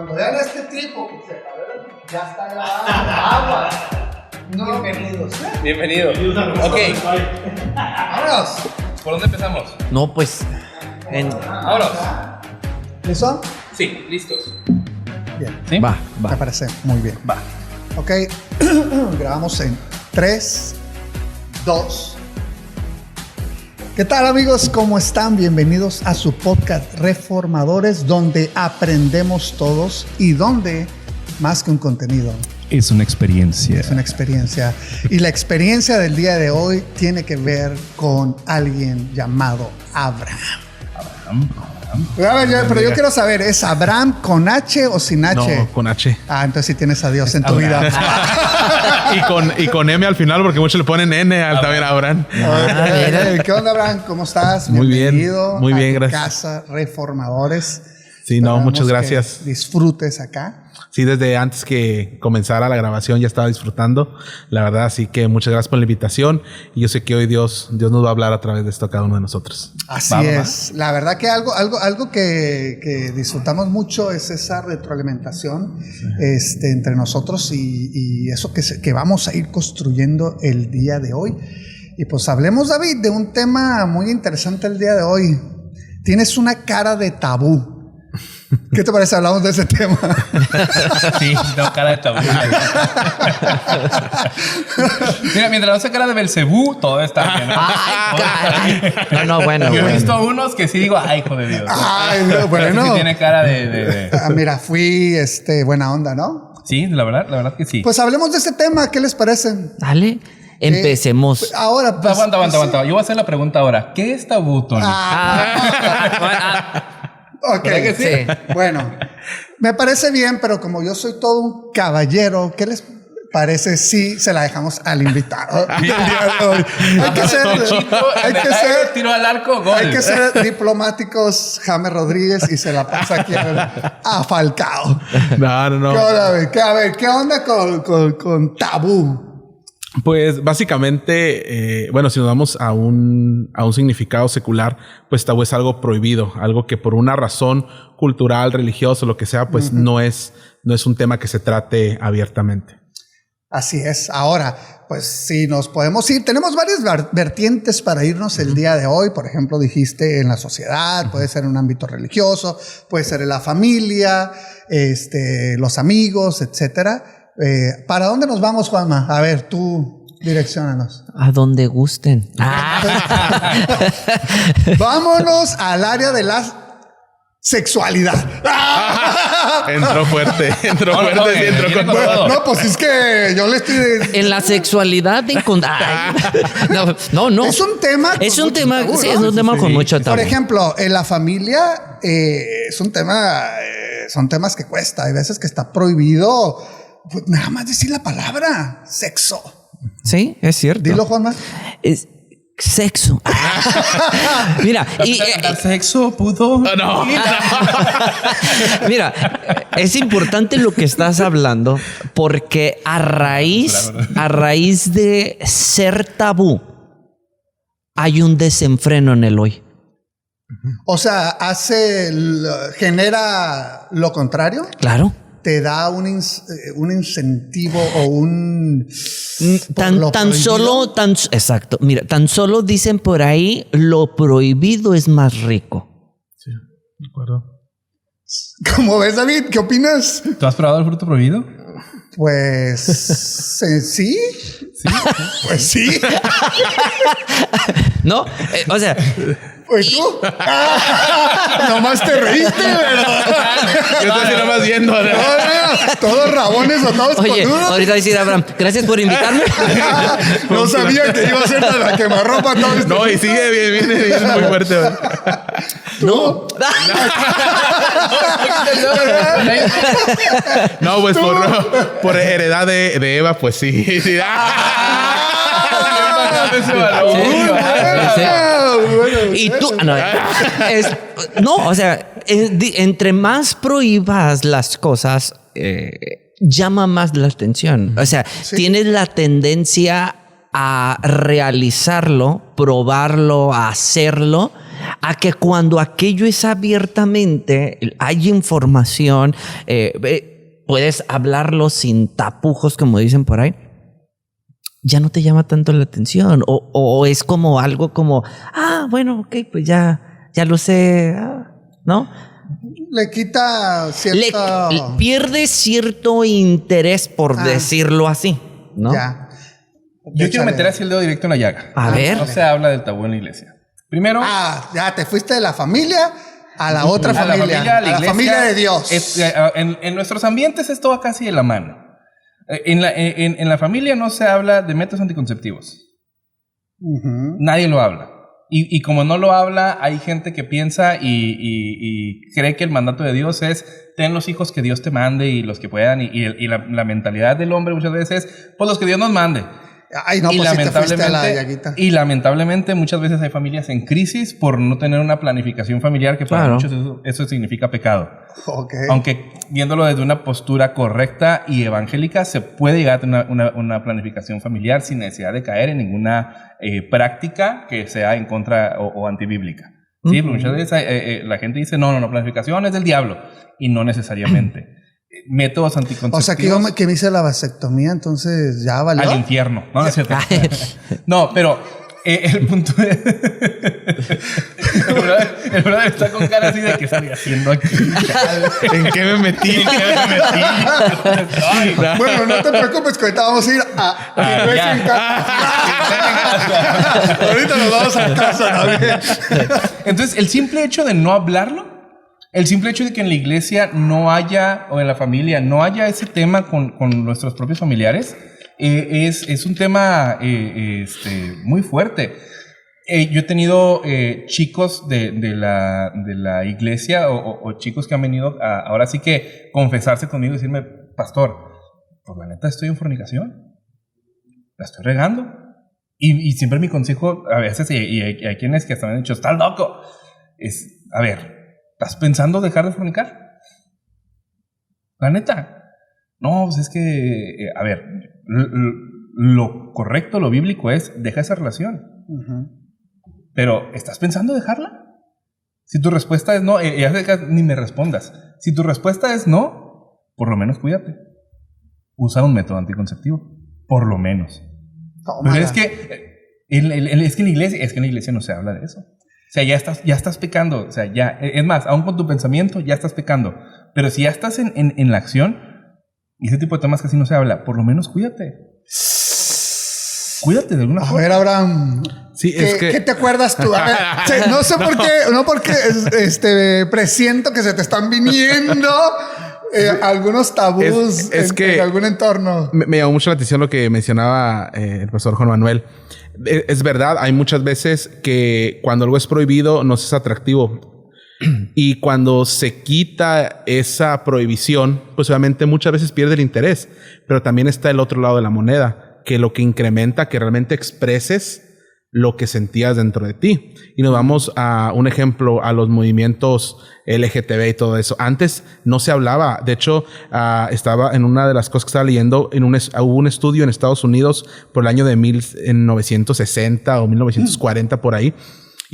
cuando vean este tipo que se ya está grabando agua. No. Bienvenidos. Ok. Vámonos. ¿Por dónde empezamos? No, pues. Vámonos. ¿Listo? Sí, listos. Bien. ¿Sí? Va. Me parece muy bien. Va. Ok. Grabamos en 3, 2. ¿Qué tal, amigos? ¿Cómo están? Bienvenidos a su podcast Reformadores, donde aprendemos todos y donde, más que un contenido, es una experiencia. es una experiencia. Y la experiencia del día de hoy tiene que ver con alguien llamado Abraham. A ver, pero yo quiero saber, ¿es Abraham con H o sin H? No, con H. Ah, entonces sí tienes a Dios en tu vida. y con M al final, porque muchos le ponen N al también a Abraham. ¿Qué onda, Abraham? ¿Cómo estás? Muy bien, Bienvenido muy bien, a tu gracias. casa Reformadores. Sí, no, Esperamos muchas que gracias. disfrutes acá. Sí, desde antes que comenzara la grabación ya estaba disfrutando. La verdad, así que muchas gracias por la invitación. Y yo sé que hoy Dios nos va a hablar a través de esto a cada uno de nosotros. Así es. La verdad que algo que disfrutamos mucho es esa retroalimentación entre nosotros y eso que vamos a ir construyendo el día de hoy. Y pues hablemos, David, de un tema muy interesante el día de hoy. Tienes una cara de tabú. ¿Qué te parece? Hablamos de ese tema. Sí, tengo cara de tabú. Mira, mientras no sea cara de Belcebú, todo está bien. Ay, caray. No, bueno. Yo he visto unos que sí digo, ay, hijo de Dios. Ay, no, Pero bueno. sí tiene cara de... Mira, fui buena onda, ¿no? Sí, la verdad que sí. Pues hablemos de ese tema. ¿Qué les parece? Dale, empecemos. Ahora, pues, Aguanta. Yo voy a hacer la pregunta ahora. ¿Qué es tabú, Tony? Ok, ¿Verdad que sí? Bueno, me parece bien, pero como yo soy todo un caballero, ¿qué les parece si se la dejamos al invitado del día de hoy? Hay que ser tiro al arco, gol. Hay que ser diplomáticos, James Rodríguez, y se la pasa aquí a Falcao. No. A ver, ¿qué onda con tabú? Pues básicamente, si nos vamos a un significado secular, pues tabú es algo prohibido, algo que por una razón cultural, religiosa, lo que sea, pues no es un tema que se trate abiertamente. Así es. Ahora, pues si nos podemos ir, tenemos varias vertientes para irnos el día de hoy. Por ejemplo, dijiste en la sociedad, puede ser en un ámbito religioso, puede ser en la familia, los amigos, etcétera. ¿Para dónde nos vamos, Juanma? A ver, tú direcciónanos. A donde gusten. Vámonos al área de la sexualidad. Entró fuerte, sí, entró con todo. No, pues es que yo le estoy... En la sexualidad de No. Es un tema. Es un tema, tabú, sí, ¿no? es un tema con mucho tabú. Por ejemplo, en la familia es un tema, son temas que cuesta. Hay veces que está prohibido, pues, nada más decir la palabra sexo. Sí, es cierto. Dilo, Juanma. Es sexo. Mira, sexo, puto. No. Mira, es importante lo que estás hablando porque a raíz de ser tabú hay un desenfreno en el hoy. O sea, genera lo contrario. Claro. Te da un incentivo o un... Exacto. Mira, tan solo dicen por ahí, lo prohibido es más rico. Sí, de acuerdo. ¿Cómo ves, David? ¿Qué opinas? ¿Tú has probado el fruto prohibido? Pues... ¿sí? Pues sí. No, o sea... Pues tú. Nomás te reíste, ¿verdad? Yo estoy nomás viendo. ¿No? Todos rabones o todos Oye, conudos. ahorita decir Abraham, gracias por invitarme. No sabía que iba a ser la quemarropa todo esto. No, y sigue bien muy fuerte. No. No, pues por heredad de Eva, pues sí. Y tú, o sea, entre más prohíbas las cosas, llama más la atención. O sea, tienes la tendencia a realizarlo, probarlo, a hacerlo, a que cuando aquello es abiertamente, hay información, puedes hablarlo sin tapujos, como dicen por ahí, ya no te llama tanto la atención. O es como algo como, bueno, ok, pues ya lo sé, ¿no? Le quita cierto... pierde cierto interés, por decirlo así, ¿no? Ya. Yo quiero meter así el dedo directo en la llaga. A ver. No se habla del tabú en la iglesia. Primero... ya te fuiste de la familia a la otra a familia. la a la iglesia, familia de Dios. En nuestros ambientes esto va casi de la mano. En la familia no se habla de métodos anticonceptivos. Uh-huh. Nadie lo habla. Y como no lo habla, hay gente que piensa y cree que el mandato de Dios es ten los hijos que Dios te mande y los que puedan. Y la mentalidad del hombre muchas veces es pues los que Dios nos mande. Ay, no, pues si te fuiste a la llaguita. Y lamentablemente muchas veces hay familias en crisis por no tener una planificación familiar que para muchos eso significa pecado. Okay. Aunque viéndolo desde una postura correcta y evangélica se puede llegar a tener una planificación familiar sin necesidad de caer en ninguna práctica que sea en contra o antibíblica. Sí, porque muchas veces la gente dice no, planificación es del diablo y no necesariamente. Métodos anticonceptivos. O sea, que me hice la vasectomía, entonces ya valió. Al infierno. No, es cierto. No, pero el punto es... el brother está con cara así de que estoy haciendo aquí. ¿En qué me metí? Bueno, no te preocupes que ahorita vamos a ir ahorita nos vamos a casa también. Entonces, el simple hecho de no hablarlo, el simple hecho de que en la iglesia no haya, o en la familia, no haya ese tema con nuestros propios familiares, es un tema muy fuerte. Yo he tenido chicos de la iglesia o chicos que han venido ahora sí que confesarse conmigo y decirme, pastor, pues la neta estoy en fornicación, la estoy regando. Y siempre mi consejo, a veces, y hay quienes que hasta me han dicho, estás loco, es, a ver, ¿estás pensando dejar de fornicar? La neta. No, pues es que, a ver, lo correcto, lo bíblico es, deja esa relación. Uh-huh. Pero, ¿estás pensando dejarla? Si tu respuesta es no, ni me respondas. Si tu respuesta es no, por lo menos cuídate. Usa un método anticonceptivo. Por lo menos. Pero es que en la iglesia no se habla de eso. O sea, ya estás pecando. O sea, ya, es más, aún con tu pensamiento ya estás pecando. Pero si ya estás en la acción, y ese tipo de temas casi no se habla, por lo menos cuídate. Cuídate de alguna forma. A ver, Abraham. Sí, ¿Qué te acuerdas tú? A ver, no sé por qué, no porque presiento que se te están viniendo algunos tabús en algún entorno. Me llamó mucho la atención lo que mencionaba el profesor Juan Manuel. Es verdad, hay muchas veces que cuando algo es prohibido no es atractivo. Y cuando se quita esa prohibición, pues obviamente muchas veces pierde el interés. Pero también está el otro lado de la moneda, que lo que incrementa que realmente expreses lo que sentías dentro de ti. Y nos vamos a un ejemplo, a los movimientos LGTB y todo eso. Antes no se hablaba. De hecho, estaba en una de las cosas que estaba leyendo, hubo un estudio en Estados Unidos por el año de 1960 o 1940 por ahí.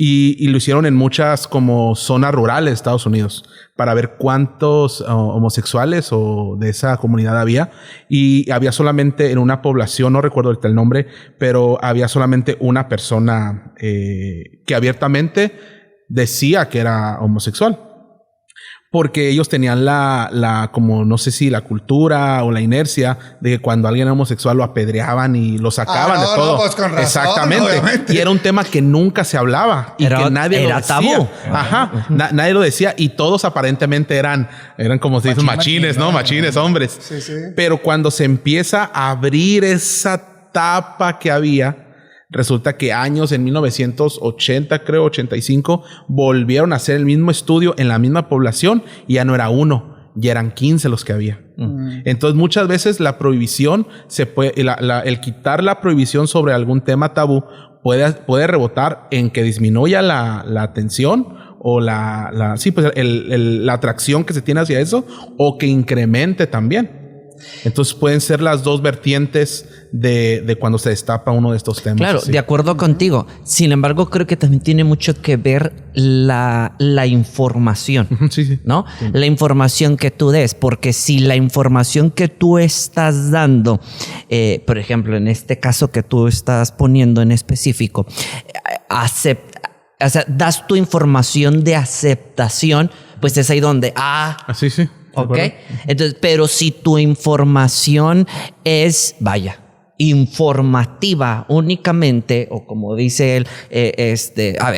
Y lo hicieron en muchas como zonas rurales de Estados Unidos para ver cuántos homosexuales o de esa comunidad había. Y había solamente en una población, no recuerdo ahorita el nombre, pero había solamente una persona que abiertamente decía que era homosexual. Porque ellos tenían como no sé si la cultura o la inercia de que cuando alguien era homosexual lo apedreaban y lo sacaban de todo. No, pues con razón, exactamente. Obviamente. Y era un tema que nunca se hablaba y que nadie lo decía. Tabú. Ajá. Nadie lo decía y todos aparentemente eran como se dice machines, ¿no? Machines, hombres. Sí, sí. Pero cuando se empieza a abrir esa tapa que había, resulta que años en 1980, creo, 85, volvieron a hacer el mismo estudio en la misma población y ya no era uno, ya eran 15 los que había. Entonces, muchas veces la prohibición el quitar la prohibición sobre algún tema tabú puede rebotar en que disminuya la atención o la atracción que se tiene hacia eso o que incremente también. Entonces pueden ser las dos vertientes de cuando se destapa uno de estos temas. Claro, sí. de acuerdo contigo. Sin embargo, creo que también tiene mucho que ver la información. Sí. ¿No? Sí. La información que tú des, porque si la información que tú estás dando, por ejemplo, en este caso que tú estás poniendo en específico, o sea, das tu información de aceptación, pues es ahí donde, sí. ok. Entonces, pero si tu información es, informativa únicamente, o como dice él,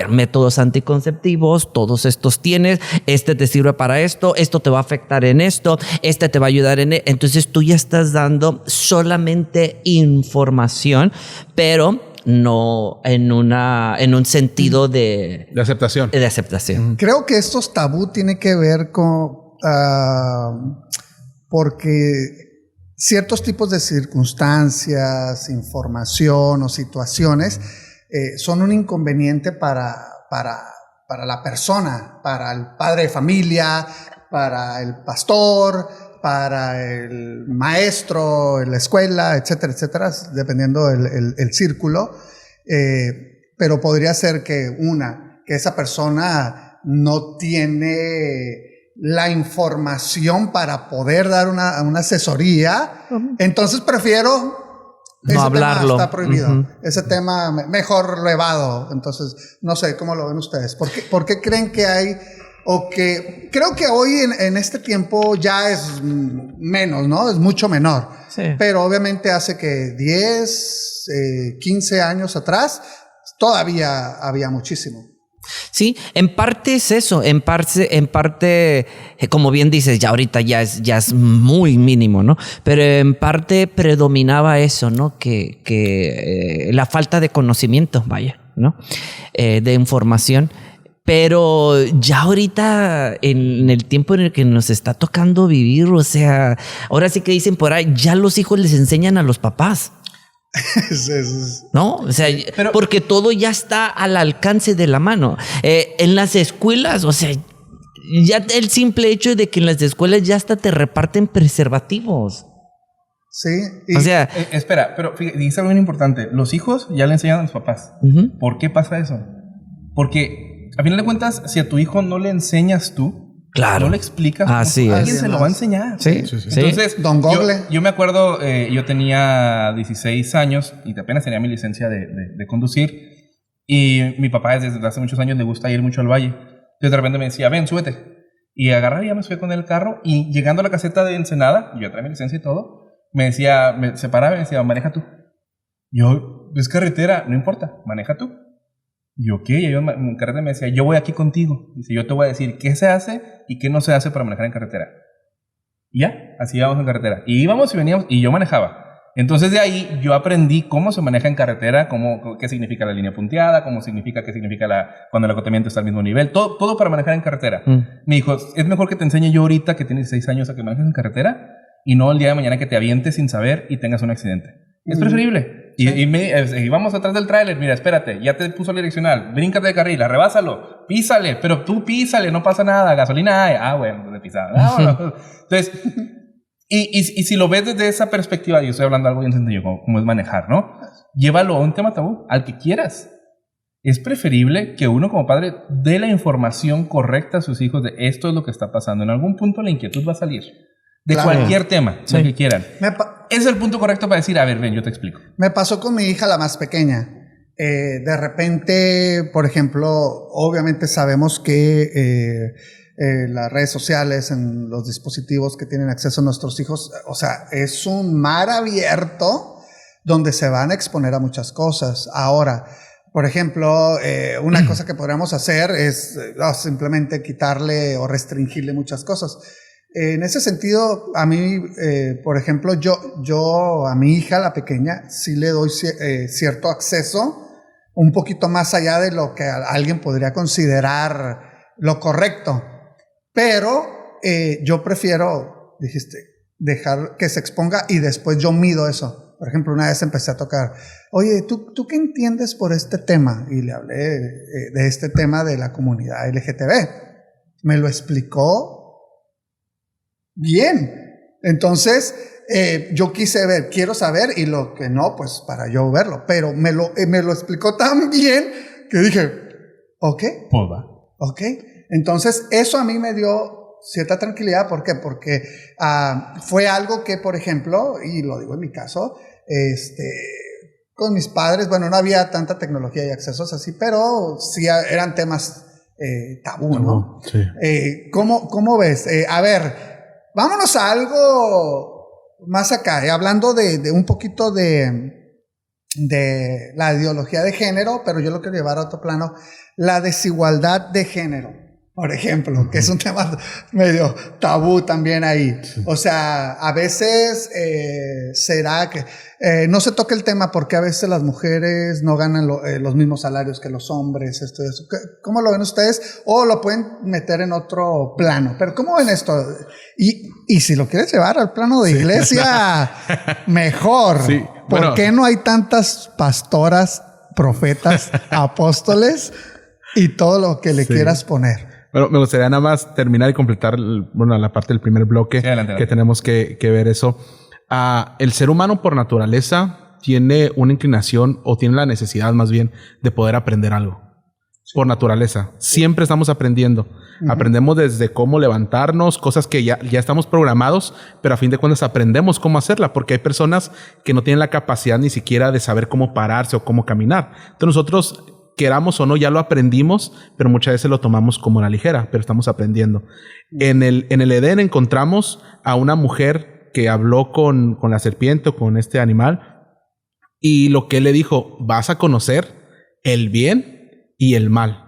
métodos anticonceptivos, todos estos tienes, te sirve para esto te va a afectar en esto, te va a ayudar en entonces tú ya estás dando solamente información, pero no en un sentido de aceptación. De aceptación. Creo que estos tabú tiene que ver con porque ciertos tipos de circunstancias, información o situaciones son un inconveniente para la persona, para el padre de familia, para el pastor, para el maestro en la escuela, etcétera, etcétera, dependiendo el círculo. Pero podría ser que esa persona no tiene la información para poder dar una asesoría, entonces prefiero no hablarlo. Tema está prohibido. Ese tema mejor levado. Entonces, no sé, ¿cómo lo ven ustedes? ¿Por qué creen que hay, o que creo que hoy en este tiempo ya es menos, ¿no? Es mucho menor. Sí. Pero obviamente hace que 10, 15 años atrás todavía había muchísimo. Sí, en parte es eso, en parte, como bien dices, ya ahorita ya es muy mínimo, ¿no? Pero en parte predominaba eso, ¿no? Que la falta de conocimiento, ¿no? De información. Pero ya ahorita, en el tiempo en el que nos está tocando vivir, o sea, ahora sí que dicen por ahí, ya los hijos les enseñan a los papás. ¿No? O sea, pero, porque todo ya está al alcance de la mano. En las escuelas, o sea, ya el simple hecho de que en las escuelas ya hasta te reparten preservativos. Sí. O sea, espera, pero fíjate, dice algo bien importante. Los hijos ya le enseñan a los papás. ¿Por qué pasa eso? Porque, a final de cuentas, si a tu hijo no le enseñas tú, claro, no le explicas, alguien se lo va a enseñar. Sí. Entonces, Don Google. Yo me acuerdo, yo tenía 16 años y apenas tenía mi licencia de conducir, y mi papá desde hace muchos años le gusta ir mucho al valle. Entonces de repente me decía, ven, súbete. Y agarraba y ya me subí con el carro, y llegando a la caseta de Ensenada, yo traía mi licencia y todo, me decía, me separaba y me decía, maneja tú. Yo, es carretera, no importa, maneja tú. Y yo, ¿qué? Y yo en carretera me decía, yo voy aquí contigo. Dice, yo te voy a decir qué se hace y qué no se hace para manejar en carretera. Y ya, así íbamos en carretera. Y íbamos y veníamos, y yo manejaba. Entonces de ahí yo aprendí cómo se maneja en carretera, qué significa la línea punteada, qué significa cuando el acotamiento está al mismo nivel, todo para manejar en carretera. Me dijo, es mejor que te enseñe yo ahorita, que tienes 6 años, a que manejes en carretera, y no el día de mañana que te avientes sin saber y tengas un accidente. Es preferible. Sí. Y vamos atrás del tráiler, mira, espérate, ya te puso la direccional, bríncate de carril, arrebásalo, písale, pero tú písale, no pasa nada, gasolina hay. Bueno, de pisada. Bueno. Entonces, y si lo ves desde esa perspectiva, yo estoy hablando de algo bien sencillo, como es manejar, ¿no? Llévalo a un tema tabú, al que quieras. Es preferible que uno como padre dé la información correcta a sus hijos de esto es lo que está pasando. En algún punto la inquietud va a salir. De cualquier tema, lo que quieran. Es el punto correcto para decir, a ver, ven, yo te explico. Me pasó con mi hija, la más pequeña. De repente, por ejemplo, obviamente sabemos que las redes sociales, en los dispositivos que tienen acceso a nuestros hijos, o sea, es un mar abierto donde se van a exponer a muchas cosas. Ahora, por ejemplo, una cosa que podríamos hacer es simplemente quitarle o restringirle muchas cosas. En ese sentido, a mí, por ejemplo, yo a mi hija, la pequeña, sí le doy cierto acceso, un poquito más allá de lo que alguien podría considerar lo correcto. Pero yo prefiero, dejar que se exponga y después yo mido eso. Por ejemplo, una vez empecé a tocar, oye, ¿tú qué entiendes por este tema? Y le hablé de este tema de la comunidad LGTB. Me lo explicó bien, Entonces, yo quiero saber, y lo que no, pues para yo verlo. Pero me lo explicó tan bien que dije, ok. Pues va. Ok. Entonces, eso a mí me dio cierta tranquilidad. ¿Por qué? Porque fue algo que, por ejemplo, y lo digo en mi caso, con mis padres, bueno, no había tanta tecnología y accesos así, pero sí eran temas tabú, ¿no? Sí. ¿Cómo ves? A ver, vámonos a algo más acá, hablando de un poquito de la ideología de género, pero yo lo quiero llevar a otro plano, la desigualdad de género, por ejemplo, que es un tema medio tabú también ahí. Sí. O sea, a veces será que no se toca el tema porque a veces las mujeres no ganan los mismos salarios que los hombres, esto y eso. ¿Cómo lo ven ustedes? O lo pueden meter en otro plano. Pero ¿cómo ven esto? Y si lo quieres llevar al plano de iglesia, mejor. Sí. Bueno. ¿Por qué no hay tantas pastoras, profetas, apóstoles y todo lo que le quieras poner? Bueno, me gustaría nada más terminar y completar la parte del primer bloque, adelante. Que tenemos que ver eso. El ser humano por naturaleza tiene una inclinación o tiene la necesidad más bien de poder aprender algo. Sí. Por naturaleza. Siempre estamos aprendiendo. Uh-huh. Aprendemos desde cómo levantarnos, cosas que ya estamos programados, pero a fin de cuentas aprendemos cómo hacerla, porque hay personas que no tienen la capacidad ni siquiera de saber cómo pararse o cómo caminar. Entonces nosotros, queramos o no, ya lo aprendimos, pero muchas veces lo tomamos como a la ligera, pero estamos aprendiendo. En el Edén encontramos a una mujer que habló con la serpiente o con este animal, y lo que él le dijo, vas a conocer el bien y el mal.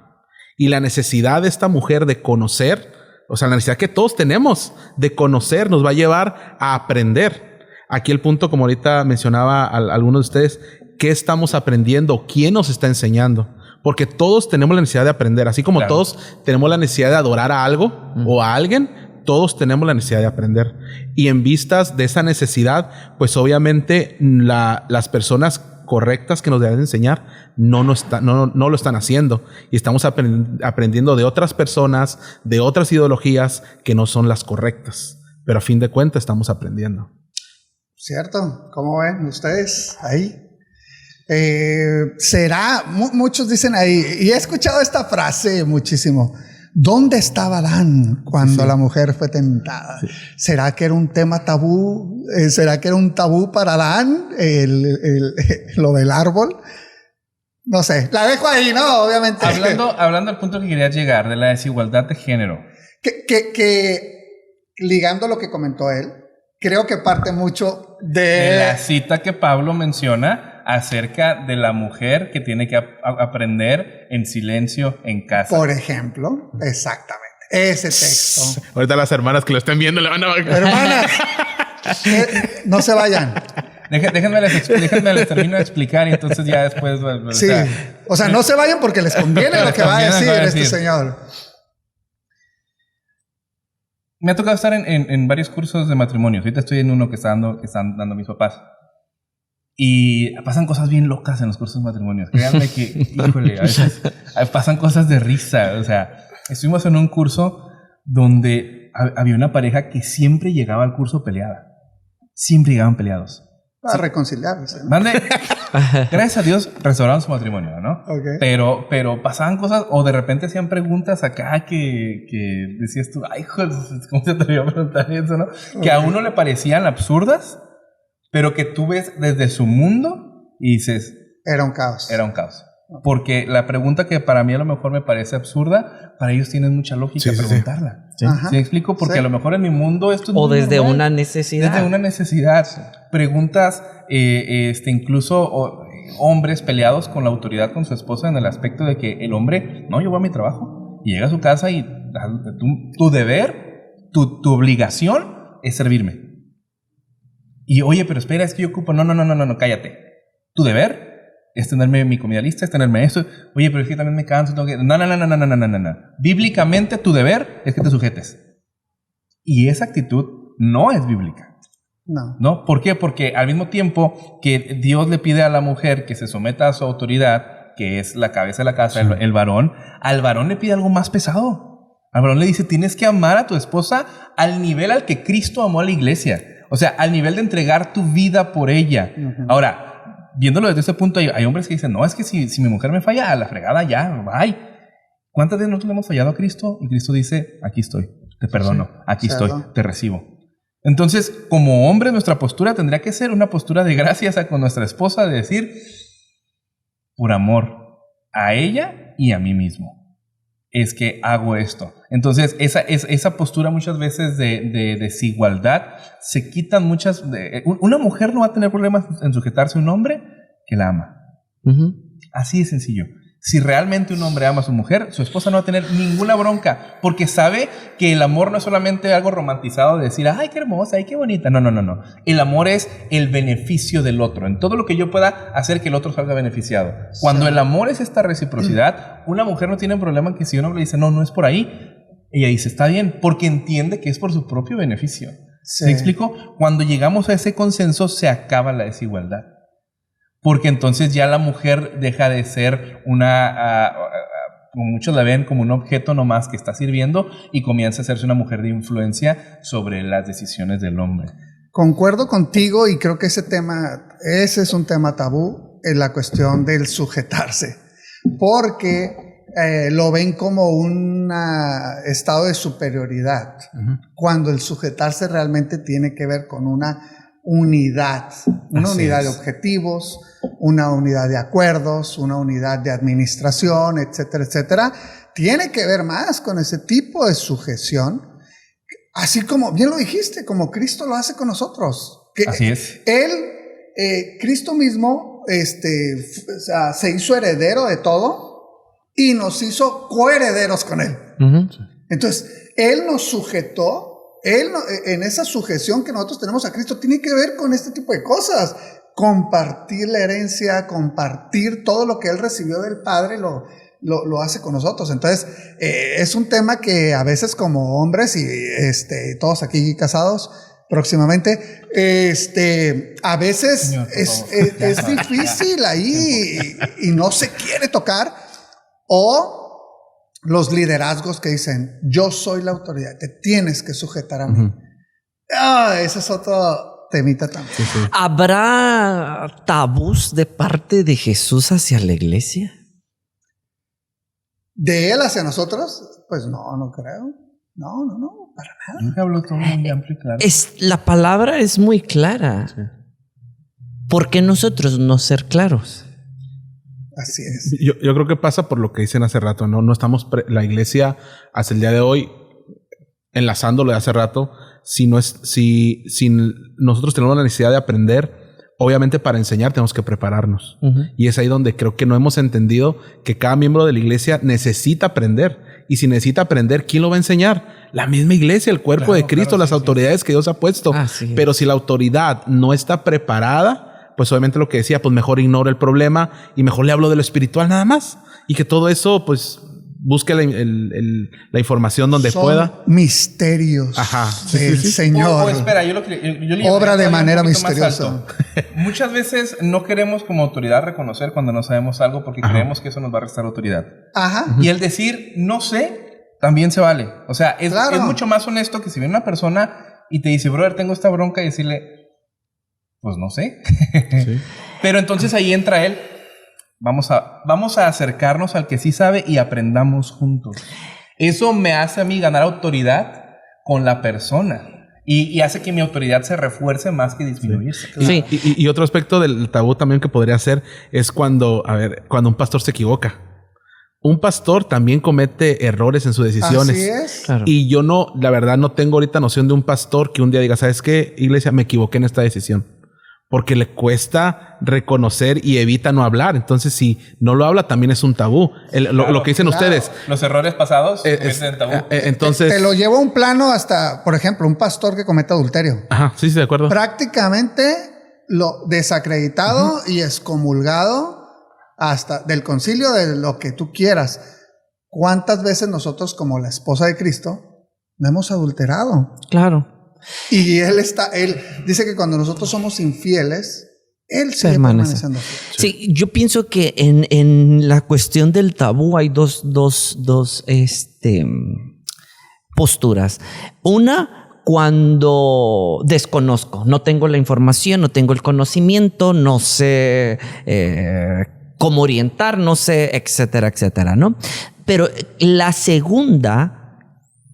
Y la necesidad de esta mujer de conocer, o sea, la necesidad que todos tenemos de conocer, nos va a llevar a aprender. Aquí el punto, como ahorita mencionaba algunos de ustedes, ¿qué estamos aprendiendo? ¿Quién nos está enseñando? Porque todos tenemos la necesidad de aprender. Así como claro, todos tenemos la necesidad de adorar a algo o a alguien, todos tenemos la necesidad de aprender. Y en vistas de esa necesidad, pues obviamente las personas correctas que nos deben enseñar no lo están haciendo. Y estamos aprendiendo de otras personas, de otras ideologías que no son las correctas. Pero a fin de cuentas estamos aprendiendo. ¿Cierto? ¿Cómo ven ustedes ahí? Muchos dicen ahí, y he escuchado esta frase muchísimo, ¿dónde estaba Adán cuando la mujer fue tentada? Sí. ¿Será que era un tema tabú? ¿Será que era un tabú para Adán lo del árbol? No sé, la dejo ahí, ¿no? Obviamente. Hablando al punto que quería llegar, de la desigualdad de género. Que ligando lo que comentó él, creo que parte mucho de la cita que Pablo menciona acerca de la mujer que tiene que aprender en silencio en casa. Por ejemplo, exactamente. Ese texto. Ahorita las hermanas que lo estén viendo le van a... Hermanas, no se vayan. Déjenme les termino de explicar y entonces ya después... Sí, o sea, no se vayan porque les conviene lo que va a decir este señor. Me ha tocado estar en varios cursos de matrimonios. Ahorita estoy en uno que están dando mis papás. Y pasan cosas bien locas en los cursos de matrimonios. Créanme que, híjole, a veces pasan cosas de risa. O sea, estuvimos en un curso donde había una pareja que siempre llegaba al curso peleada. Siempre llegaban peleados. Para reconciliarse, ¿no? Gracias a Dios restauraron su matrimonio, ¿no? Okay. Pero pasaban cosas, o de repente hacían preguntas acá que decías tú, ay, joder, ¿cómo se te atrevió a preguntar eso, no? Okay. Que a uno le parecían absurdas, pero que tú ves desde su mundo y dices... Era un caos. Era un caos. Porque la pregunta que para mí a lo mejor me parece absurda, para ellos tienen mucha lógica preguntarla. Sí. ¿Sí me explico? Porque a lo mejor en mi mundo esto es o muy desde normal. Una necesidad. Desde una necesidad. Sí. Preguntas, incluso hombres peleados con la autoridad, con su esposa, en el aspecto de que el hombre, no, yo voy a mi trabajo. Y llega a su casa y tu deber, tu obligación es servirme. Y oye, pero espera, es que yo ocupo... No, cállate. Tu deber es tenerme mi comida lista, es tenerme esto. Oye, pero es que también me canso. Tengo que... No. Bíblicamente tu deber es que te sujetes. Y esa actitud no es bíblica. ¿No? ¿Por qué? Porque al mismo tiempo que Dios le pide a la mujer que se someta a su autoridad, que es la cabeza de la casa, el varón, al varón le pide algo más pesado. Al varón le dice, tienes que amar a tu esposa al nivel al que Cristo amó a la iglesia. O sea, al nivel de entregar tu vida por ella. Ahora, viéndolo desde ese punto, hay hombres que dicen, no, es que si mi mujer me falla, a la fregada ya, bye. ¿Cuántas veces nosotros le hemos fallado a Cristo? Y Cristo dice, aquí estoy, te perdono, aquí estoy, te recibo. Entonces, como hombre, nuestra postura tendría que ser una postura de gracias con nuestra esposa, de decir, por amor a ella y a mí mismo, es que hago esto. Entonces, esa postura muchas veces de desigualdad, se quitan muchas... una mujer no va a tener problemas en sujetarse a un hombre que la ama. Así de sencillo. Si realmente un hombre ama a su mujer, su esposa no va a tener ninguna bronca, porque sabe que el amor no es solamente algo romantizado de decir, ay, qué hermosa, ay, qué bonita. No. El amor es el beneficio del otro, en todo lo que yo pueda hacer que el otro salga beneficiado. Cuando el amor es esta reciprocidad, una mujer no tiene problema en que si uno le dice, no es por ahí, ella dice, está bien, porque entiende que es por su propio beneficio. ¿Me explico? Cuando llegamos a ese consenso, se acaba la desigualdad. Porque entonces ya la mujer deja de ser como muchos la ven, como un objeto nomás que está sirviendo, y comienza a hacerse una mujer de influencia sobre las decisiones del hombre. Concuerdo contigo, y creo que ese es un tema tabú, en la cuestión del sujetarse, porque lo ven como un estado de superioridad, cuando el sujetarse realmente tiene que ver con una unidad de objetivos, una unidad de acuerdos, una unidad de administración, etcétera, etcétera. Tiene que ver más con ese tipo de sujeción, así como, bien lo dijiste, como Cristo lo hace con nosotros. Así es. Cristo mismo se hizo heredero de todo y nos hizo coherederos con Él. Entonces, Él nos sujetó. En esa sujeción que nosotros tenemos a Cristo tiene que ver con este tipo de cosas. Compartir la herencia, compartir todo lo que Él recibió del Padre, lo hace con nosotros. Entonces, es un tema que a veces como hombres y todos aquí casados próximamente, a veces Señor, es difícil ahí y no se quiere tocar. O los liderazgos que dicen, yo soy la autoridad, te tienes que sujetar a mí. Ese es otro temita también. Sí. ¿Habrá tabús de parte de Jesús hacia la iglesia? ¿De Él hacia nosotros? Pues no creo. No, para nada. Nunca habló todo muy amplio y claro. La palabra es muy clara. Sí. ¿Por qué nosotros no ser claros? Así es. Yo creo que pasa por lo que dicen hace rato, ¿no? No estamos, la iglesia hasta el día de hoy, enlazándolo de hace rato, si nosotros tenemos la necesidad de aprender, obviamente para enseñar tenemos que prepararnos. Y es ahí donde creo que no hemos entendido que cada miembro de la iglesia necesita aprender. Y si necesita aprender, ¿quién lo va a enseñar? La misma iglesia, el cuerpo de Cristo, las autoridades que Dios ha puesto. Pero si la autoridad no está preparada, pues obviamente lo que decía, pues mejor ignoro el problema y mejor le hablo de lo espiritual nada más. Y que todo eso, pues, busque la información donde pueda. Misterios del Señor. Espera, yo obra de manera misteriosa. Muchas veces no queremos como autoridad reconocer cuando no sabemos algo porque creemos que eso nos va a restar autoridad. Y el decir, no sé, también se vale. O sea, es mucho más honesto que si viene una persona y te dice, brother, tengo esta bronca, y decirle, pues no sé. Pero entonces ahí entra él. Vamos a acercarnos al que sí sabe y aprendamos juntos. Eso me hace a mí ganar autoridad con la persona. Y hace que mi autoridad se refuerce más que disminuirse. Sí. Y otro aspecto del tabú también que podría ser es cuando un pastor se equivoca. Un pastor también comete errores en sus decisiones. Así es. Claro. Y yo la verdad no tengo ahorita noción de un pastor que un día diga, ¿sabes qué, iglesia? Me equivoqué en esta decisión. Porque le cuesta reconocer y evita no hablar. Entonces, si no lo habla, también es un tabú. Lo que dicen ustedes. Los errores pasados es tabú. Entonces, te lo llevo a un plano hasta, por ejemplo, un pastor que comete adulterio. Sí, de acuerdo. Prácticamente lo desacreditado y excomulgado hasta del concilio, de lo que tú quieras. ¿Cuántas veces nosotros, como la esposa de Cristo, no hemos adulterado? Claro. Y él dice que cuando nosotros somos infieles, él sigue permaneciendo fiel. Sí, yo pienso que en la cuestión del tabú hay dos posturas. Una, cuando desconozco, no tengo la información, no tengo el conocimiento, no sé cómo orientar, no sé, etcétera, etcétera, ¿no? Pero la segunda,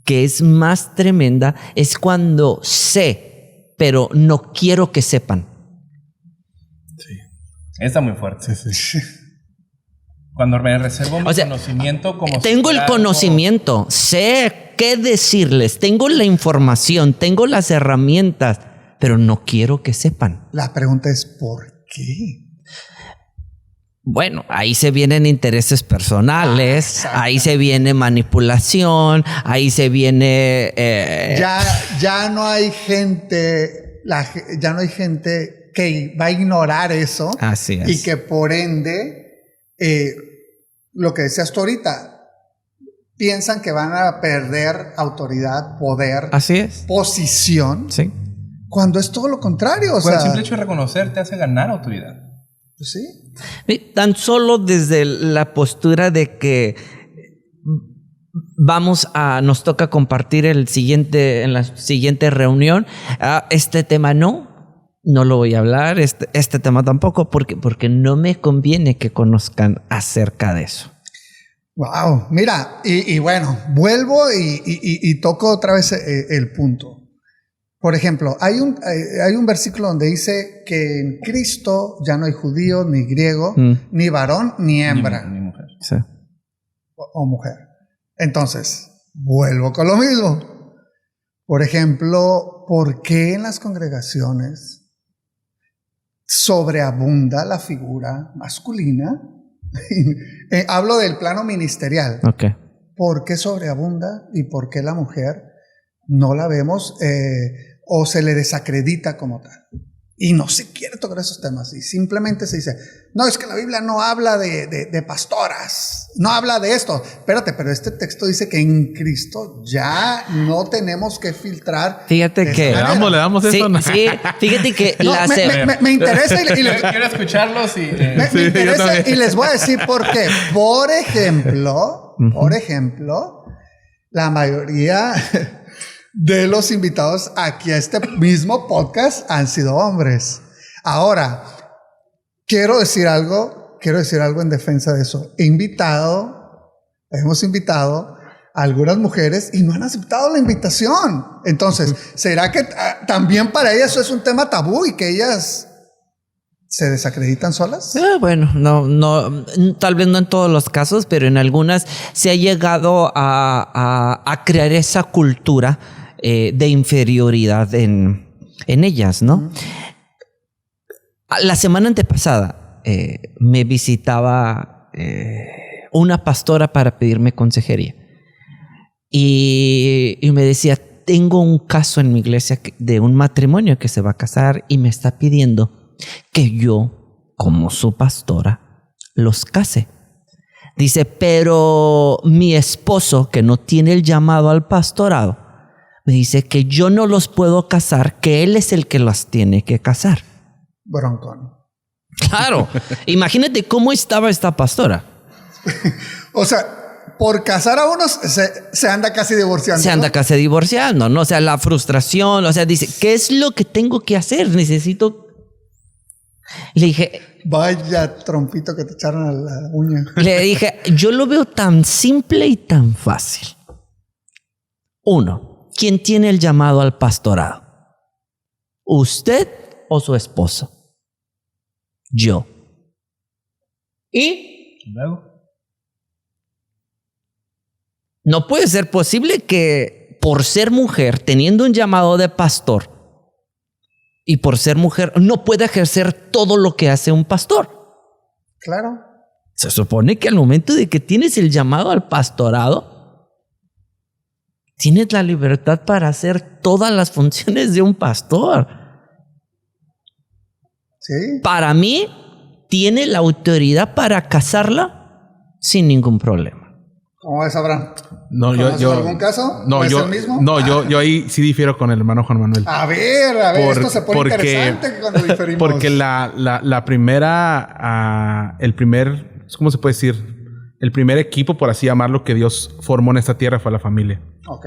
que es más tremenda, es cuando sé, pero no quiero que sepan. Está muy fuerte. Sí. Cuando me reservo mi conocimiento como... Tengo el conocimiento, sé qué decirles, tengo la información, tengo las herramientas, pero no quiero que sepan. La pregunta es ¿por qué? Bueno, ahí se vienen intereses personales, ahí se viene manipulación, ahí se viene... Ya no hay gente, ya no hay gente que va a ignorar eso. Así es. Y que por ende, lo que decías tú ahorita, piensan que van a perder autoridad, poder, así es, posición, sí, cuando es todo lo contrario. O Pues el sea, simple hecho de reconocer te hace ganar autoridad. pues sí. Tan solo desde la postura de que nos toca compartir en la siguiente reunión, este tema no lo voy a hablar, este tema tampoco, porque no me conviene que conozcan acerca de eso. Wow, mira, y bueno, vuelvo y toco otra vez el punto. Por ejemplo, hay un versículo donde dice que en Cristo ya no hay judío, ni griego, ni varón, ni hembra. Ni mujer. Sí. O mujer. Entonces, vuelvo con lo mismo. Por ejemplo, ¿por qué en las congregaciones sobreabunda la figura masculina? Hablo del plano ministerial. Okay. ¿Por qué sobreabunda y por qué la mujer no la vemos o se le desacredita como tal? Y no se quiere tocar esos temas y simplemente se dice, no, es que la Biblia no habla de pastoras, no habla de esto. Espérate, pero este texto dice que en Cristo ya no tenemos que filtrar. Fíjate que... Le damos sí, eso. sí, fíjate que No, me interesa y Quiero escucharlos y... me interesa y les voy a decir por qué. Por ejemplo, la mayoría de los invitados aquí a este mismo podcast han sido hombres. Ahora, quiero decir algo en defensa de eso. Hemos invitado a algunas mujeres y no han aceptado la invitación. Entonces, ¿será que también para ellas eso es un tema tabú y que ellas se desacreditan solas? Bueno, no, tal vez no en todos los casos, pero en algunas se ha llegado a crear esa cultura de inferioridad en ellas, ¿no? La semana antepasada me visitaba una pastora para pedirme consejería y me decía, tengo un caso en mi iglesia de un matrimonio que se va a casar y me está pidiendo que yo, como su pastora, los case. Dice, pero mi esposo, que no tiene el llamado al pastorado, me dice que yo no los puedo casar, que él es el que las tiene que casar. Broncón. Claro. Imagínate cómo estaba esta pastora. O sea, por casar a unos se anda casi divorciando. Se anda ¿no? casi divorciando, ¿no? O sea, la frustración, o sea, dice, ¿qué es lo que tengo que hacer? Necesito... Le dije... Vaya trompito que te echaron a la uña. Le dije, yo lo veo tan simple y tan fácil. 1. ¿Quién tiene el llamado al pastorado? ¿Usted o su esposo? Yo. ¿Y? Luego. No puede ser posible que por ser mujer, teniendo un llamado de pastor, y por ser mujer, no pueda ejercer todo lo que hace un pastor. Claro. Se supone que al momento de que tienes el llamado al pastorado, tienes la libertad para hacer todas las funciones de un pastor. Sí. Para mí, tiene la autoridad para casarla sin ningún problema. ¿Cómo ves, Abraham? No, ¿Conoces yo algún caso? No, ¿O es yo, el mismo? no, yo ahí sí difiero con el hermano Juan Manuel. A ver, esto se pone interesante cuando diferimos. Porque la primera, el primer, ¿cómo se puede decir? El primer equipo, por así llamarlo, que Dios formó en esta tierra fue la familia. Ok.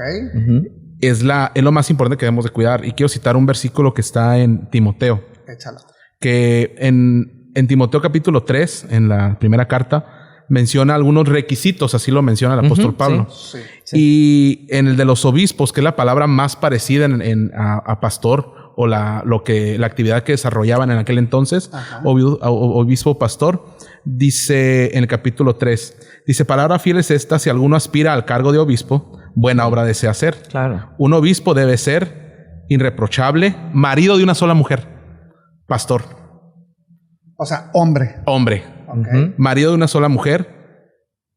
Es lo más importante que debemos de cuidar. Y quiero citar un versículo que está en Timoteo. Échalo. Que en Timoteo capítulo 3, en la primera carta, menciona algunos requisitos, así lo menciona el apóstol Pablo. Sí. Y en el de los obispos, que es la palabra más parecida a pastor, o la actividad que desarrollaban en aquel entonces, obispo pastor, dice en el capítulo 3, dice, palabra fiel es esta, si alguno aspira al cargo de obispo, buena obra desea hacer. Claro. Un obispo debe ser irreprochable, marido de una sola mujer, pastor. O sea, hombre. Hombre. Ok. Marido de una sola mujer,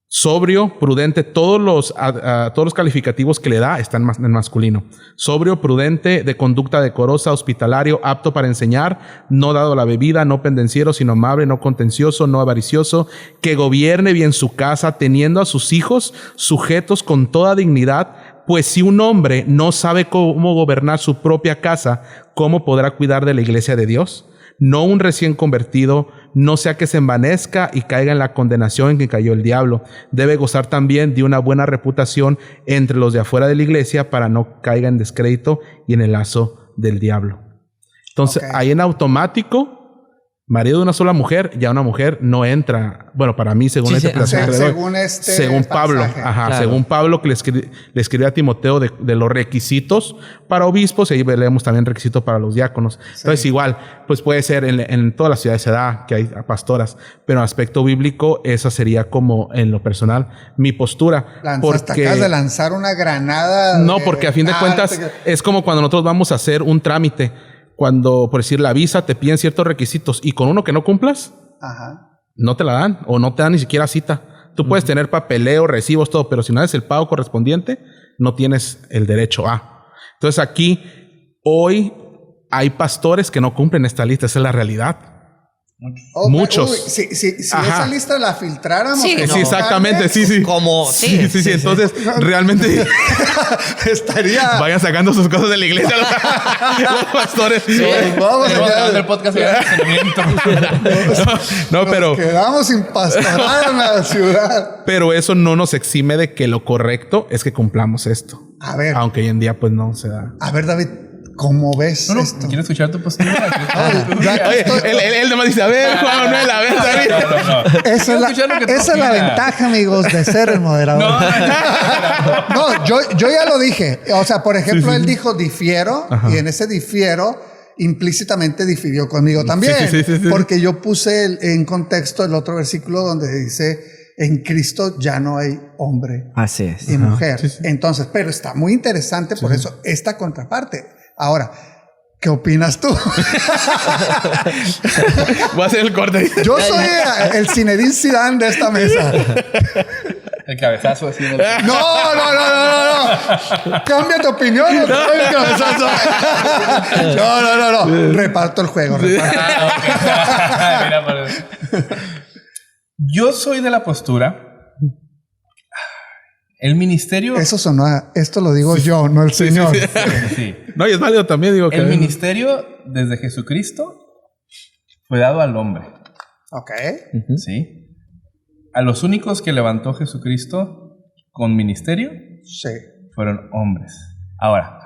sobrio, prudente, todos los calificativos que le da están en masculino. Sobrio, prudente, de conducta decorosa, hospitalario, apto para enseñar, no dado a la bebida, no pendenciero, sino amable, no contencioso, no avaricioso, que gobierne bien su casa, teniendo a sus hijos sujetos con toda dignidad, pues si un hombre no sabe cómo gobernar su propia casa, ¿cómo podrá cuidar de la iglesia de Dios? No un recién convertido, no sea que se envanezca y caiga en la condenación en que cayó el diablo. Debe gozar también de una buena reputación entre los de afuera de la iglesia para no caiga en descrédito y en el lazo del diablo. Entonces, ahí en automático, marido de una sola mujer, ya una mujer no entra. Bueno, para mí, según la interpretación que le doy, según Pablo, claro. según Pablo que le escribió a Timoteo de los requisitos para obispos, y ahí leemos también requisitos para los diáconos. Entonces, igual, pues puede ser en todas las ciudades se da que hay pastoras, pero en aspecto bíblico, esa sería como en lo personal mi postura. Acabas de lanzar una granada. No, porque a fin de cuentas es como cuando nosotros vamos a hacer un trámite. Cuando, por decir, la visa te piden ciertos requisitos y con uno que no cumplas, no te la dan o no te dan ni siquiera cita. Tú puedes tener papeleo, recibos, todo, pero si no haces el pago correspondiente, no tienes el derecho a. Entonces aquí, hoy hay pastores que no cumplen esta lista, esa es la realidad. Muchos. Uy, si esa lista la filtráramos. Sí, Sí, exactamente, sí. Como, Sí. Entonces, realmente estaría. vayan sacando sus cosas de la iglesia los pastores. Vamos Grabando el podcast de entrenamiento. No, pero quedamos sin pastoral en la ciudad. Pero eso no nos exime de que lo correcto es que cumplamos esto. A ver. Aunque hoy en día pues no se da. A ver, David, ¿cómo ves esto? ¿Quieres escuchar tu postura? Él nomás dice, a ver, Juan Manuel, a ver, David. No. Esa es la ventaja, amigos, de ser el moderador. No, yo ya lo dije. O sea, por ejemplo, él dijo difiero, y en ese difiero implícitamente difirió conmigo también. Sí. Porque yo puse en contexto el otro versículo donde dice, en Cristo ya no hay hombre así es. y mujer. Entonces, pero está muy interesante por eso esta contraparte. Ahora, ¿qué opinas tú? Voy a hacer el corte. Yo soy el Zinedine Zidane de esta mesa. El cabezazo así. No. Cambia tu opinión. No. Reparto el juego. Mira, yo soy de la postura. El ministerio. Eso sonó. Esto lo digo yo, no el Señor. Sí. No, y es válido también, digo que. El ministerio, desde Jesucristo, fue dado al hombre. Ok. Sí. A los únicos que levantó Jesucristo con ministerio fueron hombres. Ahora,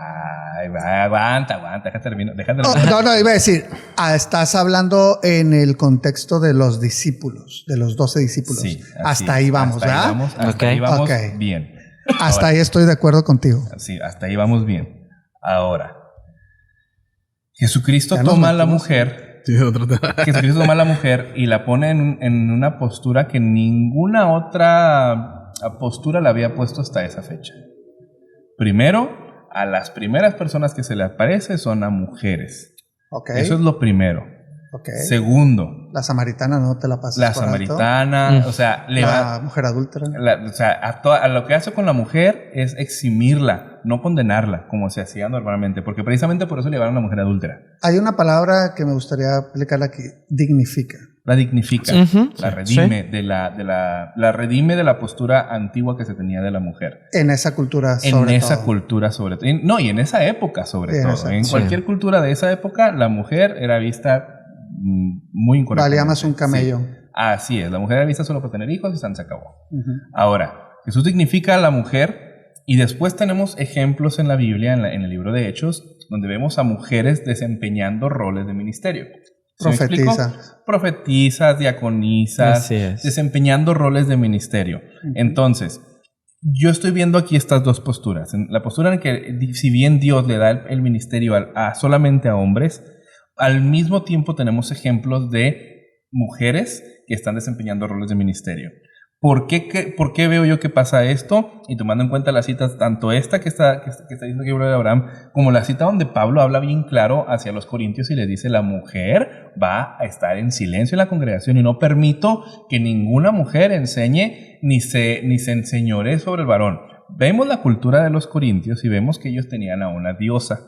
aguanta, déjate terminar. No, iba a decir, estás hablando en el contexto de los discípulos, de los 12 discípulos. Sí, hasta ahí vamos, ¿verdad? Hasta ahí vamos bien. Hasta ahí estoy de acuerdo contigo. Sí, hasta ahí vamos bien. Ahora, Jesucristo toma a la mujer. Jesucristo toma a la mujer y la pone en una postura que ninguna otra postura la había puesto hasta esa fecha. Primero, a las primeras personas que se le aparece son a mujeres. Okay. Eso es lo primero. Okay. Segundo. La samaritana no te la pasas. La samaritana, o sea, la mujer adúltera. O sea, a lo que hace con la mujer es eximirla, no condenarla, como se hacía normalmente, porque precisamente por eso le llevaron a la mujer adúltera. Hay una palabra que me gustaría aplicar aquí: dignifica. La dignifica, la redime la redime de la postura antigua que se tenía de la mujer. En esa cultura sobre todo. En esa cultura sobre todo. No, y en esa época sobre todo. En cualquier cultura de esa época, la mujer era vista muy incorrecta. Valía más un camello. Sí. Así es, la mujer era vista solo por tener hijos y se acabó. Ahora, Jesús dignifica a la mujer Y después tenemos ejemplos en la Biblia, en el libro de Hechos, donde vemos a mujeres desempeñando roles de ministerio. ¿Sí me explico? Profetizas, diaconisas, desempeñando roles de ministerio. Entonces, yo estoy viendo aquí estas dos posturas. La postura en que, si bien Dios le da el ministerio solamente a hombres, al mismo tiempo tenemos ejemplos de mujeres que están desempeñando roles de ministerio. ¿Por qué veo yo que pasa esto? Y tomando en cuenta las citas, tanto esta que está diciendo que habla de Abraham, como la cita donde Pablo habla bien claro hacia los corintios y le dice, la mujer va a estar en silencio en la congregación y no permito que ninguna mujer enseñe ni se enseñoree sobre el varón. Vemos la cultura de los corintios y vemos que ellos tenían a una diosa.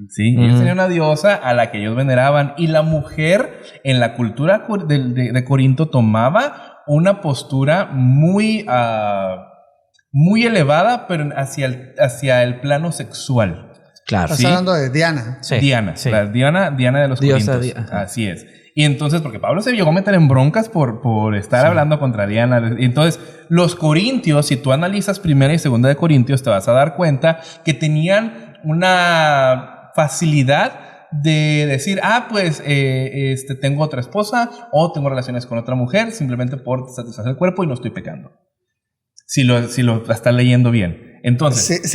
Sí, ellos tenían una diosa a la que ellos veneraban, y la mujer en la cultura de Corinto tomaba una postura muy elevada, pero hacia el plano sexual. Claro. Estás hablando de Diana. Sí. Diana, sí. La Diana de los Diosa Corintios. Así es. Y entonces, porque Pablo se llegó a meter en broncas por estar hablando contra Diana. Y entonces, los corintios, si tú analizas Primera y Segunda de Corintios, te vas a dar cuenta que tenían una facilidad de decir, tengo otra esposa o tengo relaciones con otra mujer simplemente por satisfacer el cuerpo y no estoy pecando. Si lo estás leyendo bien. Entonces,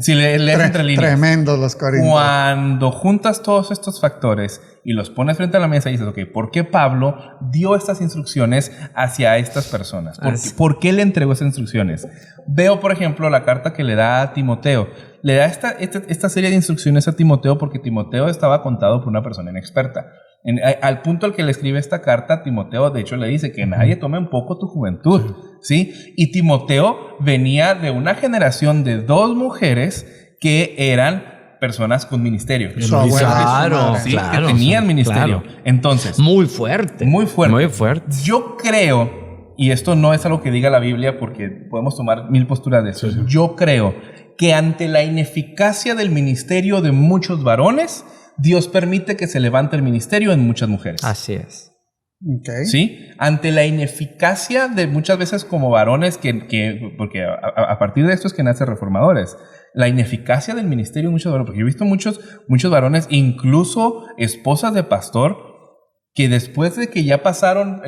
si lees entre líneas, tremendos los corintios. Cuando juntas todos estos factores y los pones frente a la mesa y dices, ok, ¿por qué Pablo dio estas instrucciones hacia estas personas? ¿Por qué le entregó esas instrucciones? Veo, por ejemplo, la carta que le da a Timoteo. Le da esta serie de instrucciones a Timoteo porque Timoteo estaba contado por una persona inexperta. Al punto al que le escribe esta carta, Timoteo, de hecho, le dice que nadie tome en poco tu juventud, ¿sí? Y Timoteo venía de una generación de 2 mujeres que eran personas con ministerio. Claro, ¿sí? Que tenían ministerio. Claro. Entonces. Muy fuerte. Muy fuerte. Muy fuerte. Yo creo, y esto no es algo que diga la Biblia porque podemos tomar 1000 posturas de eso. Sí. Yo creo que ante la ineficacia del ministerio de muchos varones, Dios permite que se levante el ministerio en muchas mujeres. Así es. Okay. ¿Sí? Ante la ineficacia de muchas veces como varones porque a partir de esto es que nacen reformadores. La ineficacia del ministerio de muchos varones, porque yo he visto muchos varones, incluso esposas de pastor, que después de que ya pasaron,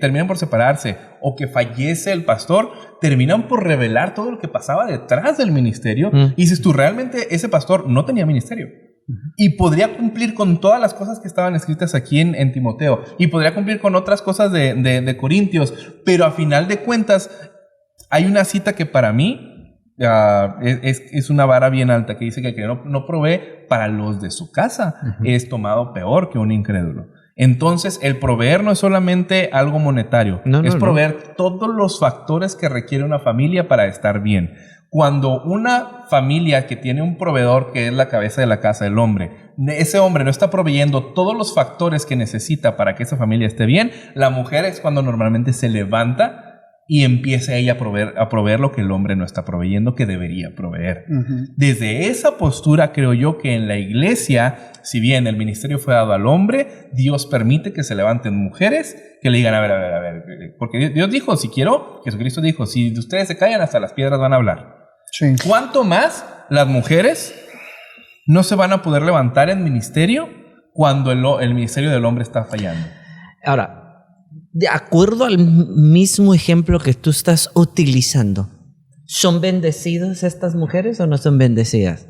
terminan por separarse o que fallece el pastor, terminan por revelar todo lo que pasaba detrás del ministerio. Y dices tú, realmente ese pastor no tenía ministerio. Y podría cumplir con todas las cosas que estaban escritas aquí en Timoteo. Y podría cumplir con otras cosas de Corintios. Pero a final de cuentas, hay una cita que para mí es una vara bien alta, que dice que el que no provee para los de su casa es tomado peor que un incrédulo. Entonces, el proveer no es solamente algo monetario, es proveer todos los factores que requiere una familia para estar bien. Cuando una familia que tiene un proveedor que es la cabeza de la casa, el hombre, ese hombre no está proveyendo todos los factores que necesita para que esa familia esté bien, la mujer es cuando normalmente se levanta y empieza ella a proveer lo que el hombre no está proveyendo, que debería proveer. Desde esa postura creo yo que en la iglesia, si bien el ministerio fue dado al hombre, Dios permite que se levanten mujeres que le digan, a ver, porque Dios dijo, si quiero, Jesucristo dijo, si ustedes se callan, hasta las piedras van a hablar. Sí. ¿Cuánto más las mujeres no se van a poder levantar en ministerio cuando el ministerio del hombre está fallando? Ahora, de acuerdo al mismo ejemplo que tú estás utilizando, ¿son bendecidas estas mujeres o no son bendecidas?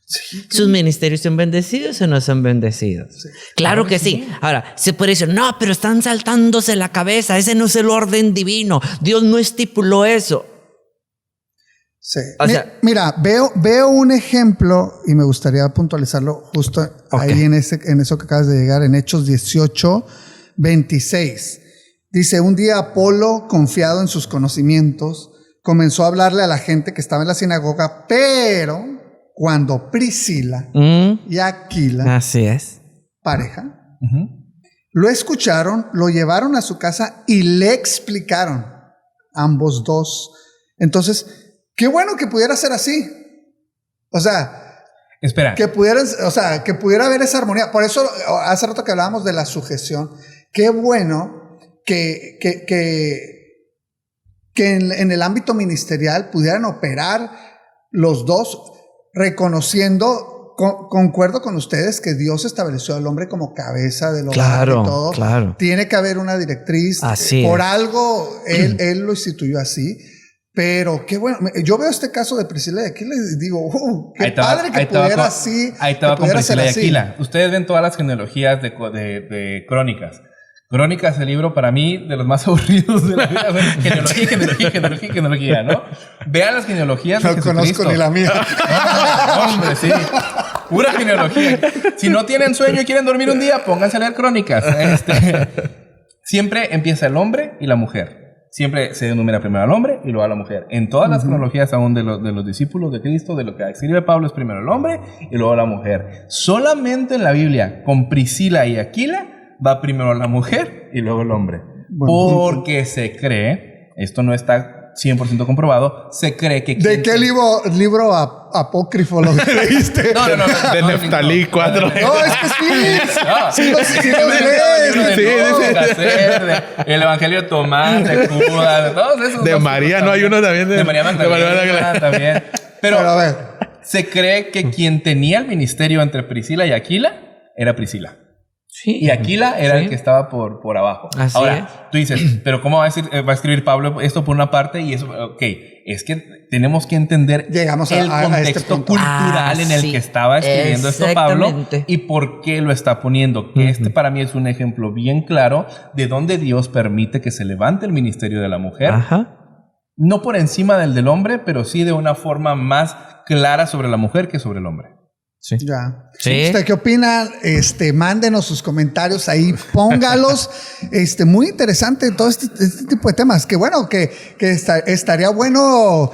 Sí. ¿Sus ministerios son bendecidos o no son bendecidos? Sí. Claro que sí. Ahora, se puede decir, no, pero están saltándose la cabeza, ese no es el orden divino, Dios no estipuló eso. Sí. O sea, mira, veo un ejemplo y me gustaría puntualizarlo justo ahí en eso que acabas de llegar, en Hechos 18:26. Dice, un día Apolo, confiado en sus conocimientos, comenzó a hablarle a la gente que estaba en la sinagoga, pero cuando Priscila y Aquila, así es, pareja, lo escucharon, lo llevaron a su casa y le explicaron, ambos dos. Entonces, qué bueno que pudiera ser así. O sea, espera. Que pudiera haber esa armonía. Por eso, hace rato que hablábamos de la sujeción, qué bueno que que en el ámbito ministerial pudieran operar los dos, reconociendo, concuerdo con ustedes, que Dios estableció al hombre como cabeza del hogar y todo. Claro. Tiene que haber una directriz. Así Por es. algo él lo instituyó así. Pero qué bueno. Yo veo este caso de Priscila y Aquila y digo, qué padre que pudiera así. Ahí te va con Priscila y Aquila. Ustedes ven todas las genealogías de Crónicas. Crónicas, el libro para mí de los más aburridos de la vida. Genealogía, ¿no? Vean las genealogías de Jesucristo. No conozco ni la mía. No, hombre, sí. Pura genealogía. Si no tienen sueño y quieren dormir un día, pónganse a leer Crónicas. Siempre empieza el hombre y la mujer. Siempre se enumera primero al hombre y luego a la mujer. En todas las cronologías aún de los discípulos de Cristo, de lo que escribe Pablo, es primero el hombre y luego la mujer. Solamente en la Biblia, con Priscila y Aquila, va primero la mujer y luego el hombre. Porque se cree, esto no está 100% comprobado, se cree que... ¿De qué libro apócrifo lo leíste? No. De Neftalí 4. No, es que sí. Sí los lees. El Evangelio de Tomás, de Judas, de todos esos. De María, ¿no hay uno también? De María Magdalena también. Pero a ver. se cree que quien tenía el ministerio entre Priscila y Aquila era Priscila. Sí. Y Aquila era el que estaba por abajo. Así Ahora, tú dices, pero ¿cómo va a escribir Pablo esto por una parte y eso? Ok, es que tenemos que entender Llegamos el a contexto este punto. cultural en el que estaba escribiendo esto Pablo y por qué lo está poniendo. Que este para mí es un ejemplo bien claro de dónde Dios permite que se levante el ministerio de la mujer. Ajá. No por encima del hombre, pero sí de una forma más clara sobre la mujer que sobre el hombre. Sí. Ya. Sí. ¿Usted qué opina? Mándenos sus comentarios ahí, póngalos. Muy interesante todo este tipo de temas. Que bueno, que estaría bueno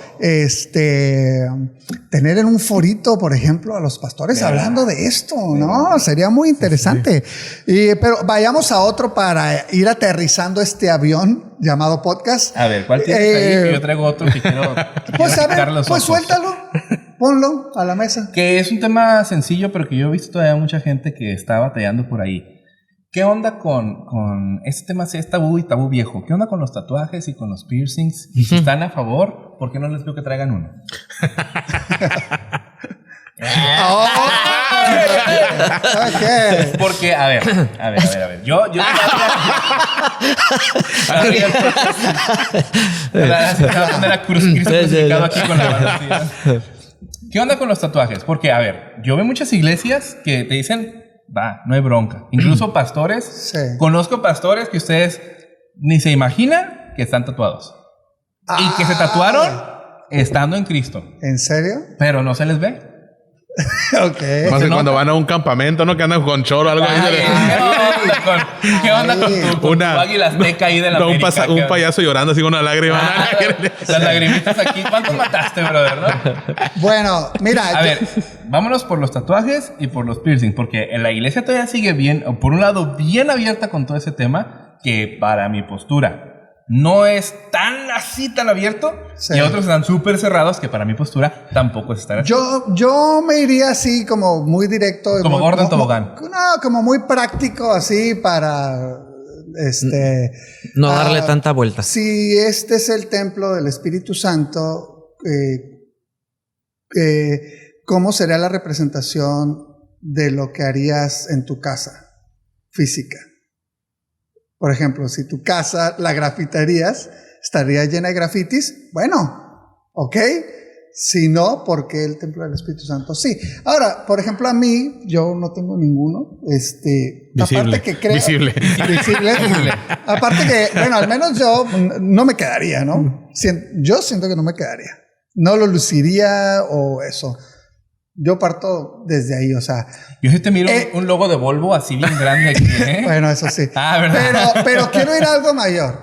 tener en un forito, por ejemplo, a los pastores hablando de esto, ¿no? Sería muy interesante. Pero vayamos a otro para ir aterrizando este avión llamado podcast. A ver, ¿cuál tienes ahí? Que yo traigo otro que quiero Pues a ver, sacar los pues ojos. suéltalo. Ponlo a la mesa. Que es un tema sencillo, pero que yo he visto todavía mucha gente que está batallando por ahí. ¿Qué onda con este tema? Si es tabú y tabú viejo. ¿Qué onda con los tatuajes y con los piercings? Y si están a favor, ¿por qué no les pido que traigan uno? Okay. Porque, a ver. Yo crucificado aquí con la mano. ¿Qué onda con los tatuajes? Porque, a ver, yo veo muchas iglesias que te dicen, va, no hay bronca. Incluso pastores. Sí. Conozco pastores que ustedes ni se imaginan que están tatuados. Y que se tatuaron estando en Cristo. ¿En serio? Pero no se les ve. Ok. Más que cuando van a un campamento, ¿no? Que andan con choro o algo. ¿Qué onda con tu águila azteca ahí de la América? Un payaso llorando así con una lágrima. Las lagrimitas aquí. ¿Cuántos mataste, brother? ¿No? Bueno, mira. A ver, vámonos por los tatuajes y por los piercings. Porque en la iglesia todavía sigue bien, por un lado, bien abierta con todo ese tema, que para mi postura no es tan así, tan abierto. Sí. Y otros están súper cerrados, que para mi postura tampoco es tan así. Yo me iría así como muy directo. Como Gordon Tobogán. No, como muy práctico así para... no darle tanta vuelta. Si este es el templo del Espíritu Santo, ¿cómo sería la representación de lo que harías en tu casa física? Por ejemplo, si tu casa la grafitarías, estaría llena de grafitis. Bueno, ok. Si no, ¿por qué el templo del Espíritu Santo? Sí. Ahora, por ejemplo, a mí, yo no tengo ninguno. Aparte que creo... Visible. Aparte que, bueno, al menos yo no me quedaría, ¿no? Yo siento que no me quedaría. No lo luciría o eso. Yo parto desde ahí, o sea... Yo te miro un logo de Volvo así bien grande aquí, ¿eh? Bueno, eso sí. ¿Verdad? Pero quiero ir a algo mayor.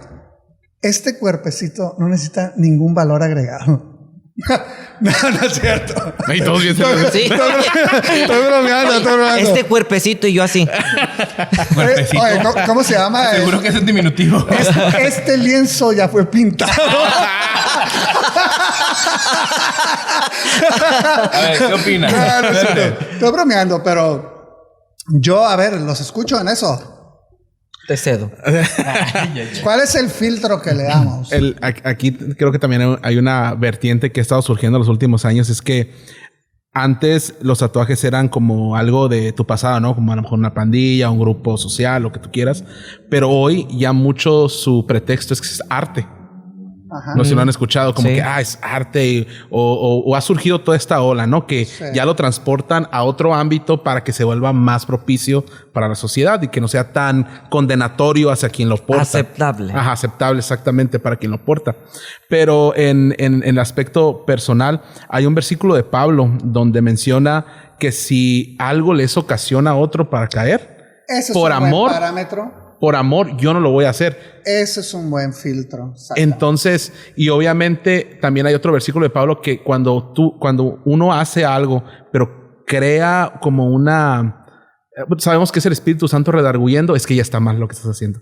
Este cuerpecito no necesita ningún valor agregado. No es cierto. Y todos bien sí. Estoy bromeando. Este cuerpecito y yo así. ¿Cuerpecito? Oye, ¿cómo se llama? Seguro que es en diminutivo. Este lienzo ya fue pintado. A ver, ¿qué opinas? Estoy bromeando, pero yo, a ver, los escucho en eso. Te cedo. ¿Cuál es el filtro que le damos? Aquí creo que también hay una vertiente que ha estado surgiendo en los últimos años. Es que antes los tatuajes eran como algo de tu pasado, ¿no? Como a lo mejor una pandilla, un grupo social, lo que tú quieras. Pero hoy ya mucho su pretexto es que es arte. Ajá. No sé si lo han escuchado, como Sí. que es arte o ha surgido toda esta ola, ¿no? Que ya lo transportan a otro ámbito para que se vuelva más propicio para la sociedad y que no sea tan condenatorio hacia quien lo porta. Aceptable. Ajá, aceptable exactamente para quien lo porta. Pero en el aspecto personal, hay un versículo de Pablo donde menciona que si algo les ocasiona a otro para caer, Ese es por un amor, buen parámetro. por amor, yo no lo voy a hacer. Ese es un buen filtro. Exacto. Entonces, y obviamente también hay otro versículo de Pablo que cuando uno hace algo, pero crea como sabemos que es el Espíritu Santo redarguyendo, es que ya está mal lo que estás haciendo.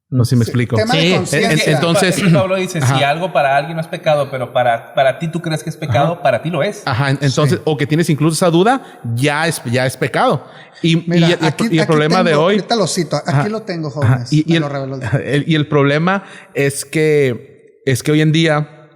No sé si me explico. Tema de Sí, conciencia. entonces- Pablo dice, si algo para alguien no es pecado, pero para ti tú crees que es pecado, para ti lo es. Ajá, entonces, o que tienes incluso esa duda, ya es pecado. Mira, Y el problema de hoy. Ahorita lo cito. Aquí lo tengo, jóvenes. Me lo reveló. Y el problema es que hoy en día,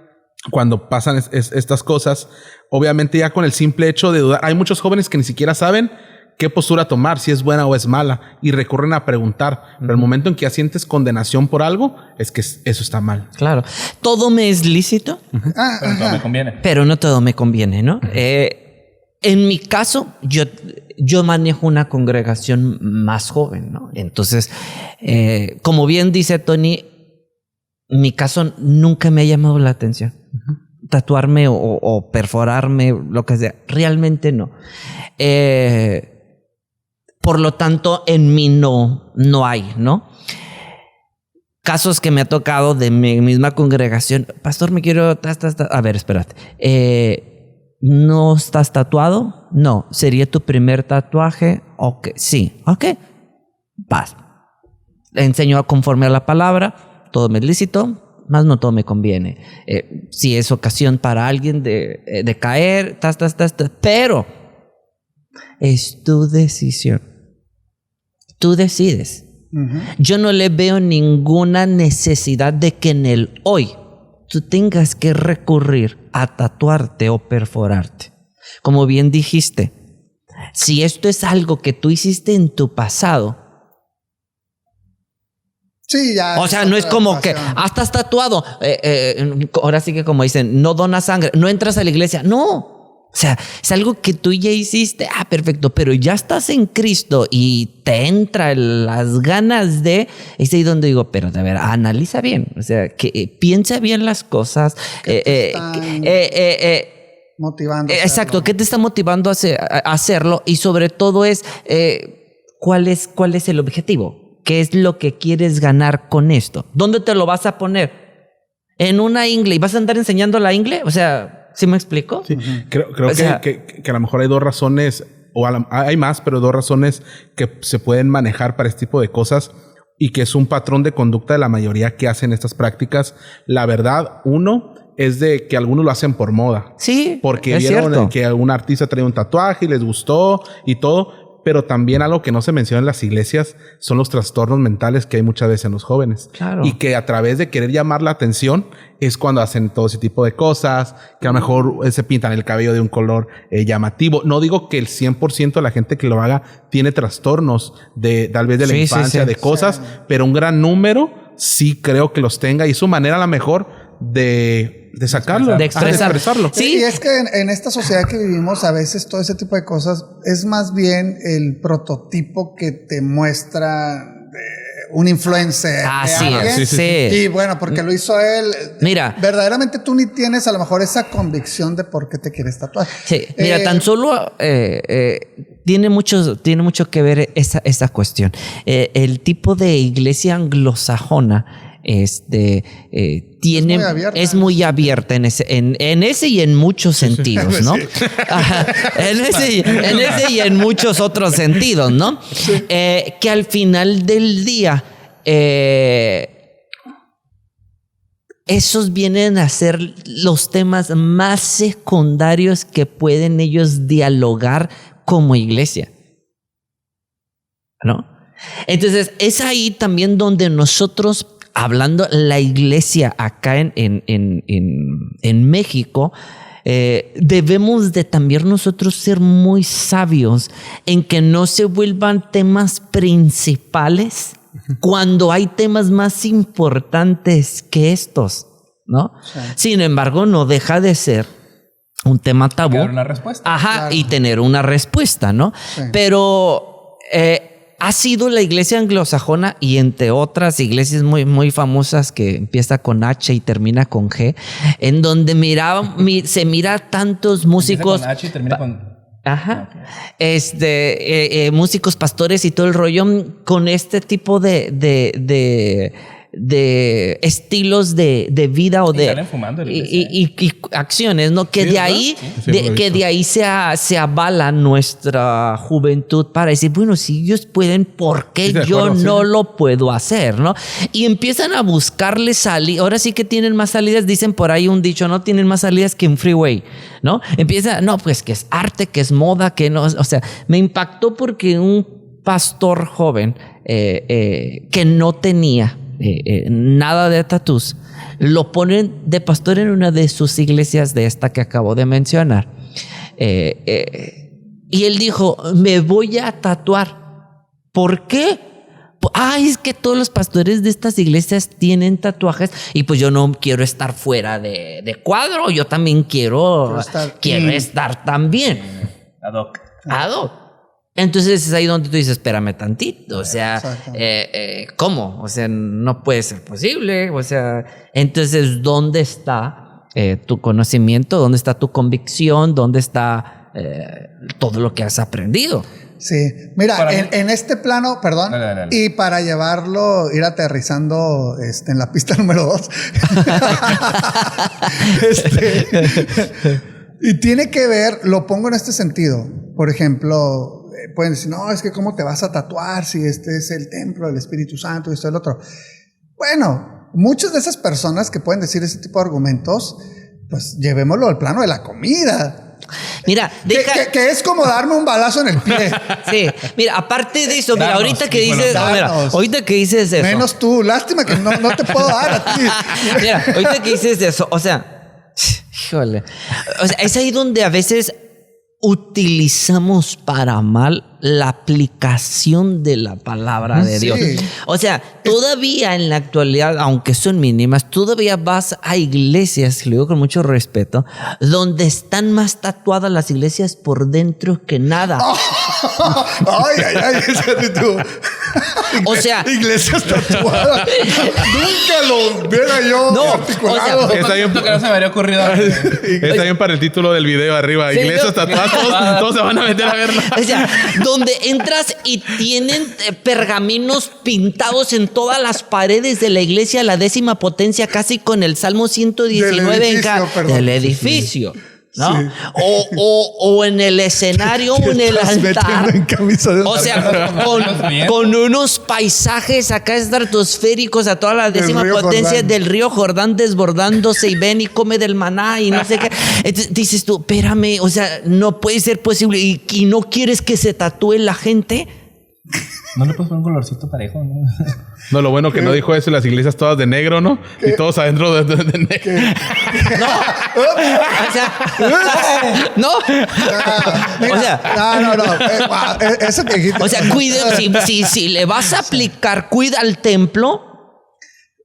cuando pasan estas cosas, obviamente ya con el simple hecho de dudar, hay muchos jóvenes que ni siquiera saben qué postura tomar, si es buena o es mala, y recurren a preguntar. Pero el momento en que ya sientes condenación por algo, es que eso está mal. Claro. Todo me es lícito, Pero no me conviene. pero no todo me conviene, ¿no? En mi caso, yo manejo una congregación más joven, ¿no? Entonces, como bien dice Tony, mi caso nunca me ha llamado la atención. Tatuarme o perforarme, lo que sea, realmente no. Por lo tanto, en mí no hay, ¿no? Casos que me ha tocado de mi misma congregación. Pastor, me quiero... A ver, espérate. ¿No estás tatuado? No. ¿Sería tu primer tatuaje? Ok. Sí. Ok. Vas. Le enseño conforme a la palabra. Todo me es lícito, más no todo me conviene. Si es ocasión para alguien de caer, pero es tu decisión. Tú decides. Yo no le veo ninguna necesidad de que en el hoy tú tengas que recurrir a tatuarte o perforarte. Como bien dijiste, si esto es algo que tú hiciste en tu pasado, Sí, ya. o sea, no es como que estás tatuado. Ahora sí que como dicen, no donas sangre, no entras a la iglesia. No. O sea, es algo que tú ya hiciste. Perfecto. Pero ya estás en Cristo y te entran las ganas de... Es ahí donde digo, pero de ver, analiza bien. O sea, que piensa bien las cosas. Motivando. Exacto. ¿Qué te está motivando a hacerlo? Y sobre todo es, ¿cuál es el objetivo? ¿Qué es lo que quieres ganar con esto? ¿Dónde te lo vas a poner? ¿En una ingle? ¿Y vas a andar enseñando la ingle? O sea... ¿Sí me explico? Sí. Creo O sea, que a lo mejor hay dos razones, hay más, pero dos razones que se pueden manejar para este tipo de cosas y que es un patrón de conducta de la mayoría que hacen estas prácticas. La verdad, uno es de que algunos lo hacen por moda. Sí, Porque es vieron cierto. que algún artista traía un tatuaje y les gustó y todo. Pero también algo que no se menciona en las iglesias son los trastornos mentales que hay muchas veces en los jóvenes. Claro. Y que a través de querer llamar la atención es cuando hacen todo ese tipo de cosas, que a lo mejor se pintan el cabello de un color llamativo. No digo que el 100% de la gente que lo haga tiene trastornos tal vez de la infancia, de cosas, pero un gran número sí creo que los tenga y es su manera a lo mejor de sacarlo, de expresarlo. Sí, y es que en esta sociedad que vivimos, a veces todo ese tipo de cosas es más bien el prototipo que te muestra un influencer. Así de alguien. es. Sí. Y bueno, porque lo hizo él. Mira. Verdaderamente tú ni tienes a lo mejor esa convicción de por qué te quieres tatuar. Sí. Mira, tan solo tiene mucho que ver esa cuestión. El tipo de iglesia anglosajona es muy abierta en ese y en muchos sentidos, ¿no? Ajá, en ese y en muchos otros sentidos, ¿no? Sí. Que al final del día esos vienen a ser los temas más secundarios que pueden ellos dialogar como iglesia, ¿no? Entonces, es ahí también donde nosotros, hablando la iglesia acá en México, debemos de también nosotros ser muy sabios en que no se vuelvan temas principales cuando hay temas más importantes que estos, ¿no? Sí. Sin embargo, no deja de ser un tema tabú. Tener una respuesta. Ajá, Claro. y tener una respuesta, ¿no? Sí. Pero ha sido la iglesia anglosajona y entre otras iglesias muy, muy famosas que empieza con H y termina con G, en donde se mira tantos músicos. Empieza con H y termina con... Ajá. Músicos, pastores y todo el rollo con este tipo de estilos de vida o Y de salen fumando en la y acciones, ¿no? Que Sí, de ¿verdad? ahí, Sí, lo he que visto. de ahí se avala nuestra juventud para decir, bueno, si ellos pueden, ¿por qué Sí, de yo acuerdo, no sí. lo puedo hacer, no? Y empiezan a buscarle salidas. Ahora sí que tienen más salidas, dicen por ahí un dicho, no tienen más salidas que un freeway, ¿no? Empieza, no, pues que es arte, que es moda, que no, o sea, me impactó porque un pastor joven que no tenía nada de tatús, lo ponen de pastor en una de sus iglesias de esta que acabo de mencionar. Y él dijo, me voy a tatuar. ¿Por qué? Es que todos los pastores de estas iglesias tienen tatuajes y pues yo no quiero estar fuera de cuadro, yo también quiero estar también. Ad hoc. Ad hoc. Entonces es ahí donde tú dices, espérame tantito, o sea, ¿cómo? O sea, no puede ser posible, o sea, entonces, ¿dónde está tu conocimiento? ¿Dónde está tu convicción? ¿Dónde está todo lo que has aprendido? Sí, mira, Para mí- en este plano, perdón, Dale. y para llevarlo, ir aterrizando en la pista número 2. Y tiene que ver, lo pongo en este sentido. Por ejemplo, pueden decir, no, es que cómo te vas a tatuar si este es el templo del Espíritu Santo y esto y el otro. Bueno, muchas de esas personas que pueden decir ese tipo de argumentos, pues llevémoslo al plano de la comida. Mira, Que es como darme un balazo en el pie. Sí, mira, aparte de eso, mira, Danos, ahorita que híjole, dices, danos. mira, ahorita que dices eso. Menos tú. Lástima que no te puedo dar a ti. Mira, ahorita que dices eso, o sea, híjole. O sea, es ahí donde a veces utilizamos para mal la aplicación de la palabra de Sí. Dios. O sea, todavía en la actualidad, aunque son mínimas, todavía vas a iglesias, lo digo con mucho respeto, donde están más tatuadas las iglesias por dentro que nada. Ay, esa tú. O sea, Iglesias tatuadas. Nunca lo viera yo No, articulado. o sea, Está bien, Lo que no se me habría ocurrido. está bien para el título del video arriba. Sí, Iglesias no. tatuadas, todos se van a meter a verlo. O sea, donde entras y tienen pergaminos pintados en todas las paredes de la iglesia, la 10ª potencia, casi con el Salmo 119 Del en cada edificio, perdón. del edificio. ¿no? Sí. O en el escenario o en el Estás altar. metiendo en camisa de O sea, Bien. con unos paisajes acá estratosféricos a toda la 10ª río potencia Jordán. del río Jordán desbordándose y ven y come del maná y no sé qué. Entonces, dices tú, espérame, o sea, no puede ser posible. ¿Y no quieres que se tatúe la gente? No le puedes poner un colorcito parejo, ¿no? No, lo bueno que no dijo eso, las iglesias todas de negro, ¿no? Y todos adentro de negro. No. O sea, no. Mira, O sea, no. Eso que dijiste. O sea, cuida, si le vas a aplicar, cuida al templo.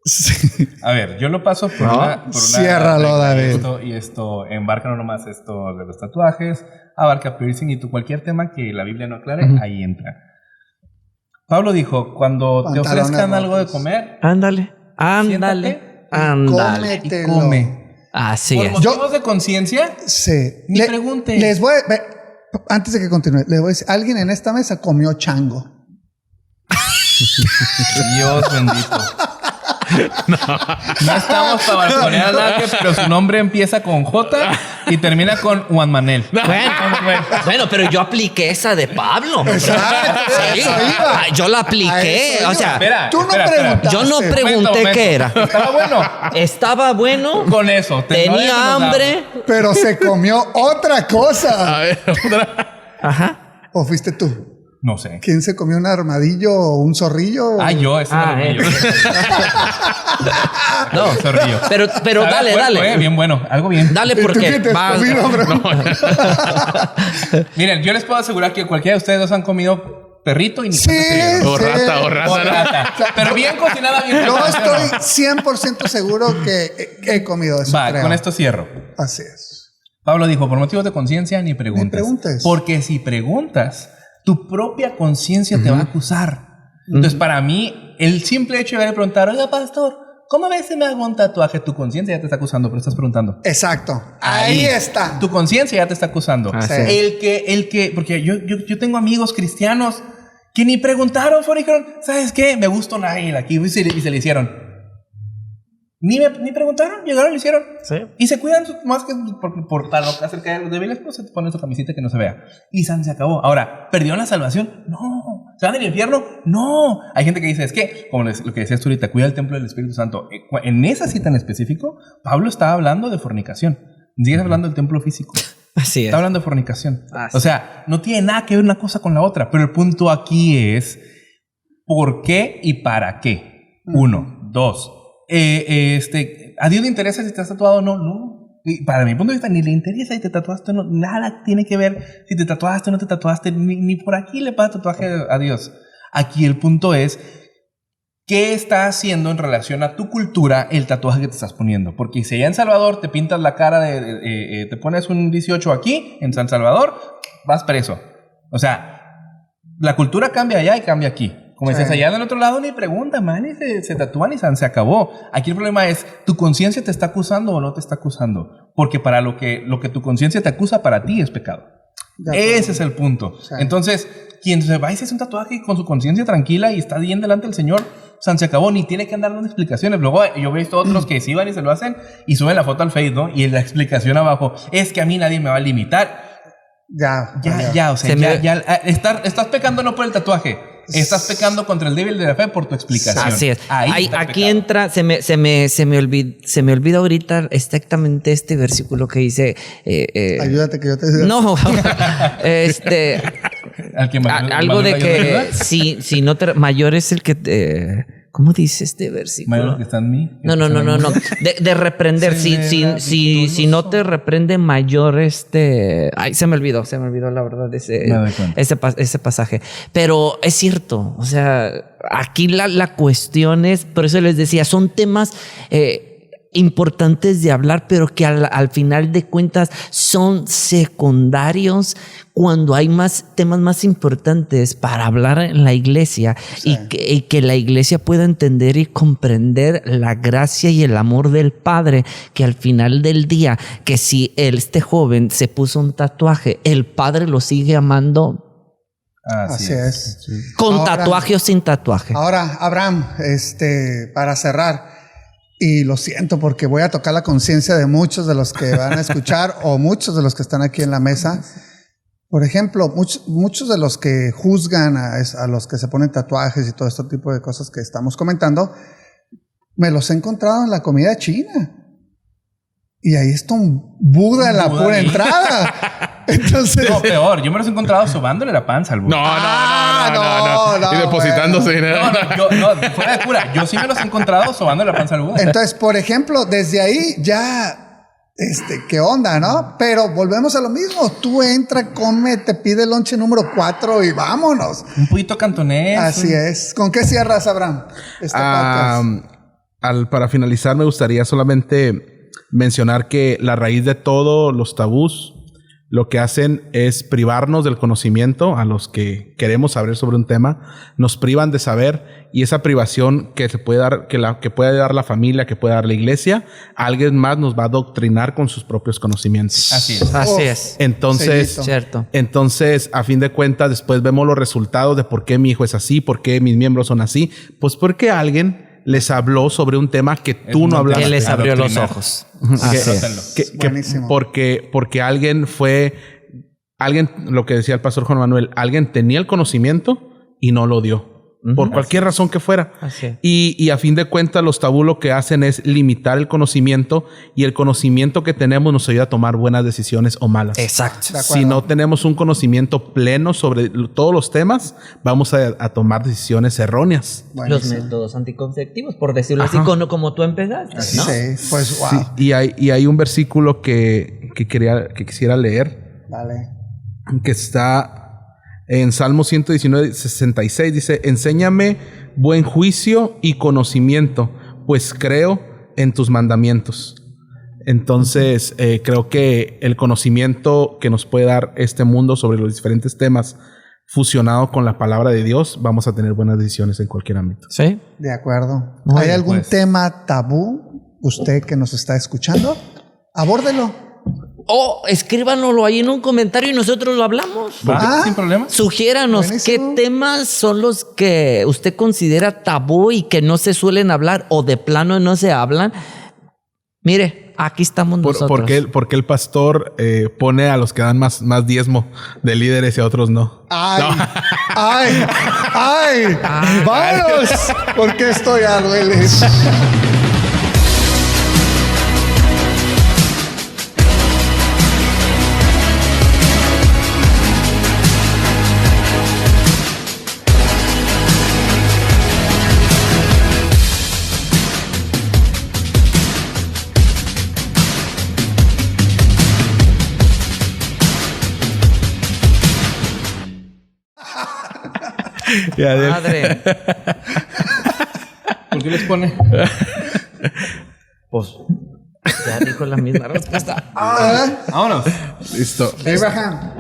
Sí. A ver, yo lo paso por una Ciérralo, regla, David. y esto embarca no nomás esto de los tatuajes, abarca piercing y cualquier tema que la Biblia no aclare, ahí entra. Pablo dijo, cuando te Pantalones ofrezcan algo de rojos. comer, Ándale. Siéntate Ándale. y Cómetelo. come. Así Por es. motivos de conciencia, Sí. Ni pregunte. Les voy antes de que continúe, les voy a decir, alguien en esta mesa comió chango. Dios bendito. No estamos para balconear a nadie, pero su nombre empieza con J y termina con Juan Manuel. Bueno, pero yo apliqué esa de Pablo. Exacto, Sí. eso iba. Yo la A apliqué. eso O iba. sea, Espera, Tú no espera. preguntaste. yo no pregunté Momento. qué era. Estaba bueno. Estaba bueno. Con eso. Tenía hambre. Pero se comió otra cosa. A ver, otra. Ajá. ¿O fuiste tú? No sé. ¿Quién se comió un armadillo o un zorrillo? Ah, yo, ese era el mío. No, Zorrillo. pero Sabe dale, puerco, dale. Bien bueno. Algo bien. Dale ¿Y tú porque qué te has vas- comido, bro? Miren, yo les puedo asegurar que cualquiera de ustedes dos han comido perrito y ni Sí, cuenta se dieron. O rata, o rata. O rata. Pero bien cocinada, bien Yo cocinada. estoy 100% seguro que he comido eso. Va, creo. con esto cierro. Así es. Pablo dijo, por motivos de conciencia, ni preguntes. Ni preguntes. Porque si preguntas, tu propia conciencia te va a acusar. Entonces, para mí, el simple hecho de haber preguntado, oiga, pastor, ¿cómo ves si me hago un tatuaje? Tu conciencia ya te está acusando, pero estás preguntando. Exacto. Ahí está. Tu conciencia ya te está acusando. Ah, sí. El que, porque yo tengo amigos cristianos que ni preguntaron, dijeron, ¿sabes qué? Me gusta un águila aquí y se le hicieron. Ni preguntaron, llegaron y lo hicieron. Sí. Y se cuidan más que por tal acerca de los débiles, pues se ponen su camiseta que no se vea. Y se acabó. Ahora, ¿perdieron la salvación? No. ¿Se van al infierno? No. Hay gente que dice, es que, como lo que decías tú ahorita, cuida el templo del Espíritu Santo. En esa cita en específico, Pablo estaba hablando de fornicación. Ni siquiera hablando del templo físico. Así es. Está hablando de fornicación. Así O sea, no tiene nada que ver una cosa con la otra. Pero el punto aquí es ¿por qué y para qué? Uno. Dos. ¿A Dios le interesa si te has tatuado o no? No. Y para mi punto de vista, ni le interesa si te tatuaste o no. Nada tiene que ver si te tatuaste o no te tatuaste. Ni por aquí le pasa tatuaje a Dios. Aquí el punto es ¿qué está haciendo en relación a tu cultura el tatuaje que te estás poniendo? Porque si allá en Salvador te pintas la cara te pones un 18 aquí, en San Salvador, vas preso. O sea, la cultura cambia allá y cambia aquí. Como Sí. dices, allá del otro lado ni preguntan, man, y se tatúan y se acabó. Aquí el problema es, ¿tu conciencia te está acusando o no te está acusando? Porque para lo que tu conciencia te acusa, para ti es pecado. De acuerdo. Ese es el punto. Sí. Entonces, quien se va y se hace un tatuaje con su conciencia tranquila y está bien delante del Señor, se acabó, ni tiene que andar dando explicaciones. Luego yo he visto otros que sí van y se lo hacen y suben la foto al Facebook, ¿no? Y la explicación abajo, es que a mí nadie me va a limitar. Ya. O sea, Se me- estás pecando no por el tatuaje, estás pecando contra el débil de la fe por tu explicación. Así es. Ahí está el Aquí pecado. entra, se me olvida ahorita exactamente este versículo que dice. Ayúdate que yo te diga. No, Al que algo de mayor que ayuda. si no te, mayor es el que ¿cómo dice este versículo? Mayor que está en mí. No. De reprender. Si no te reprende mayor ay, se me olvidó la verdad Me doy cuenta. ese pasaje. Pero es cierto, o sea, aquí la cuestión es, por eso les decía, son temas importantes de hablar, pero que al final de cuentas son secundarios cuando hay temas más importantes para hablar en la iglesia. Sí. Y que la iglesia pueda entender y comprender la gracia y el amor del Padre, que al final del día, que si este joven se puso un tatuaje, el Padre lo sigue amando Así es. con Ahora- tatuaje o sin tatuaje. Ahora, Abraham, para cerrar, y lo siento porque voy a tocar la conciencia de muchos de los que van a escuchar o muchos de los que están aquí en la mesa. Por ejemplo, muchos de los que juzgan a los que se ponen tatuajes y todo este tipo de cosas que estamos comentando, me los he encontrado en la comida china. Y ahí está un Buda en la Buda pura ahí. entrada. Entonces, No, peor, yo me los he encontrado sobándole la panza al Buda. no, Y depositándose. No, fuera de cura. Yo sí me los he encontrado sobándole la panza al Buda. entonces, por ejemplo, desde ahí ya, ¿qué onda, no? Pero volvemos a lo mismo. Tú entra, come, te pide el lonche número 4 y vámonos. Un poquito cantonés. Así es. ¿Con qué cierras, Abraham? Para finalizar, me gustaría solamente mencionar que la raíz de todos los tabús lo que hacen es privarnos del conocimiento a los que queremos saber sobre un tema, nos privan de saber, y esa privación que se puede dar, que puede dar la familia, que puede dar la iglesia, alguien más nos va a adoctrinar con sus propios conocimientos. Así es. Así Uf. es. Entonces, Sellito. Cierto. entonces, a fin de cuentas, después vemos los resultados de por qué mi hijo es así, por qué mis miembros son así. Pues porque alguien les habló sobre un tema que tú no hablaste. Que les abrió los Adoctrinar. ojos. Que- Así es. que Buenísimo. porque alguien, lo que decía el pastor Juan Manuel, alguien tenía el conocimiento y no lo dio. por cualquier razón que fuera. Así es. Y a fin de cuentas, los tabú lo que hacen es limitar el conocimiento, y el conocimiento que tenemos nos ayuda a tomar buenas decisiones o malas. Exacto. De acuerdo. Si no tenemos un conocimiento pleno sobre todos los temas, vamos a tomar decisiones erróneas. Los Buenísimo. métodos anticonceptivos, por decirlo así, Ajá. como tú empezaste, Así ¿no? sí, pues wow. Sí, y hay un versículo que quisiera leer, Vale. que está en Salmo 119, 66. Dice: enséñame buen juicio y conocimiento, pues creo en tus mandamientos. Entonces, creo que el conocimiento que nos puede dar este mundo sobre los diferentes temas, fusionado con la palabra de Dios, vamos a tener buenas decisiones en cualquier ámbito. Sí. De acuerdo. Muy ¿Hay bien, algún pues. tema tabú, usted que nos está escuchando? Abórdelo. O escríbanoslo ahí en un comentario y nosotros lo hablamos. Ah. Sin problema. Sugiéranos Buenísimo. qué temas son los que usted considera tabú y que no se suelen hablar o de plano no se hablan. Mire, aquí estamos nosotros. ¿Por qué el pastor pone a los que dan más diezmo de líderes y a otros no? ¡Ay! ¡Ay! ¡Ay! ¡Vámonos! Porque esto ya duele. Madre. ¿Por qué les pone? Pues ya dijo la misma respuesta. Ah, Vámonos. Listo. Abraham.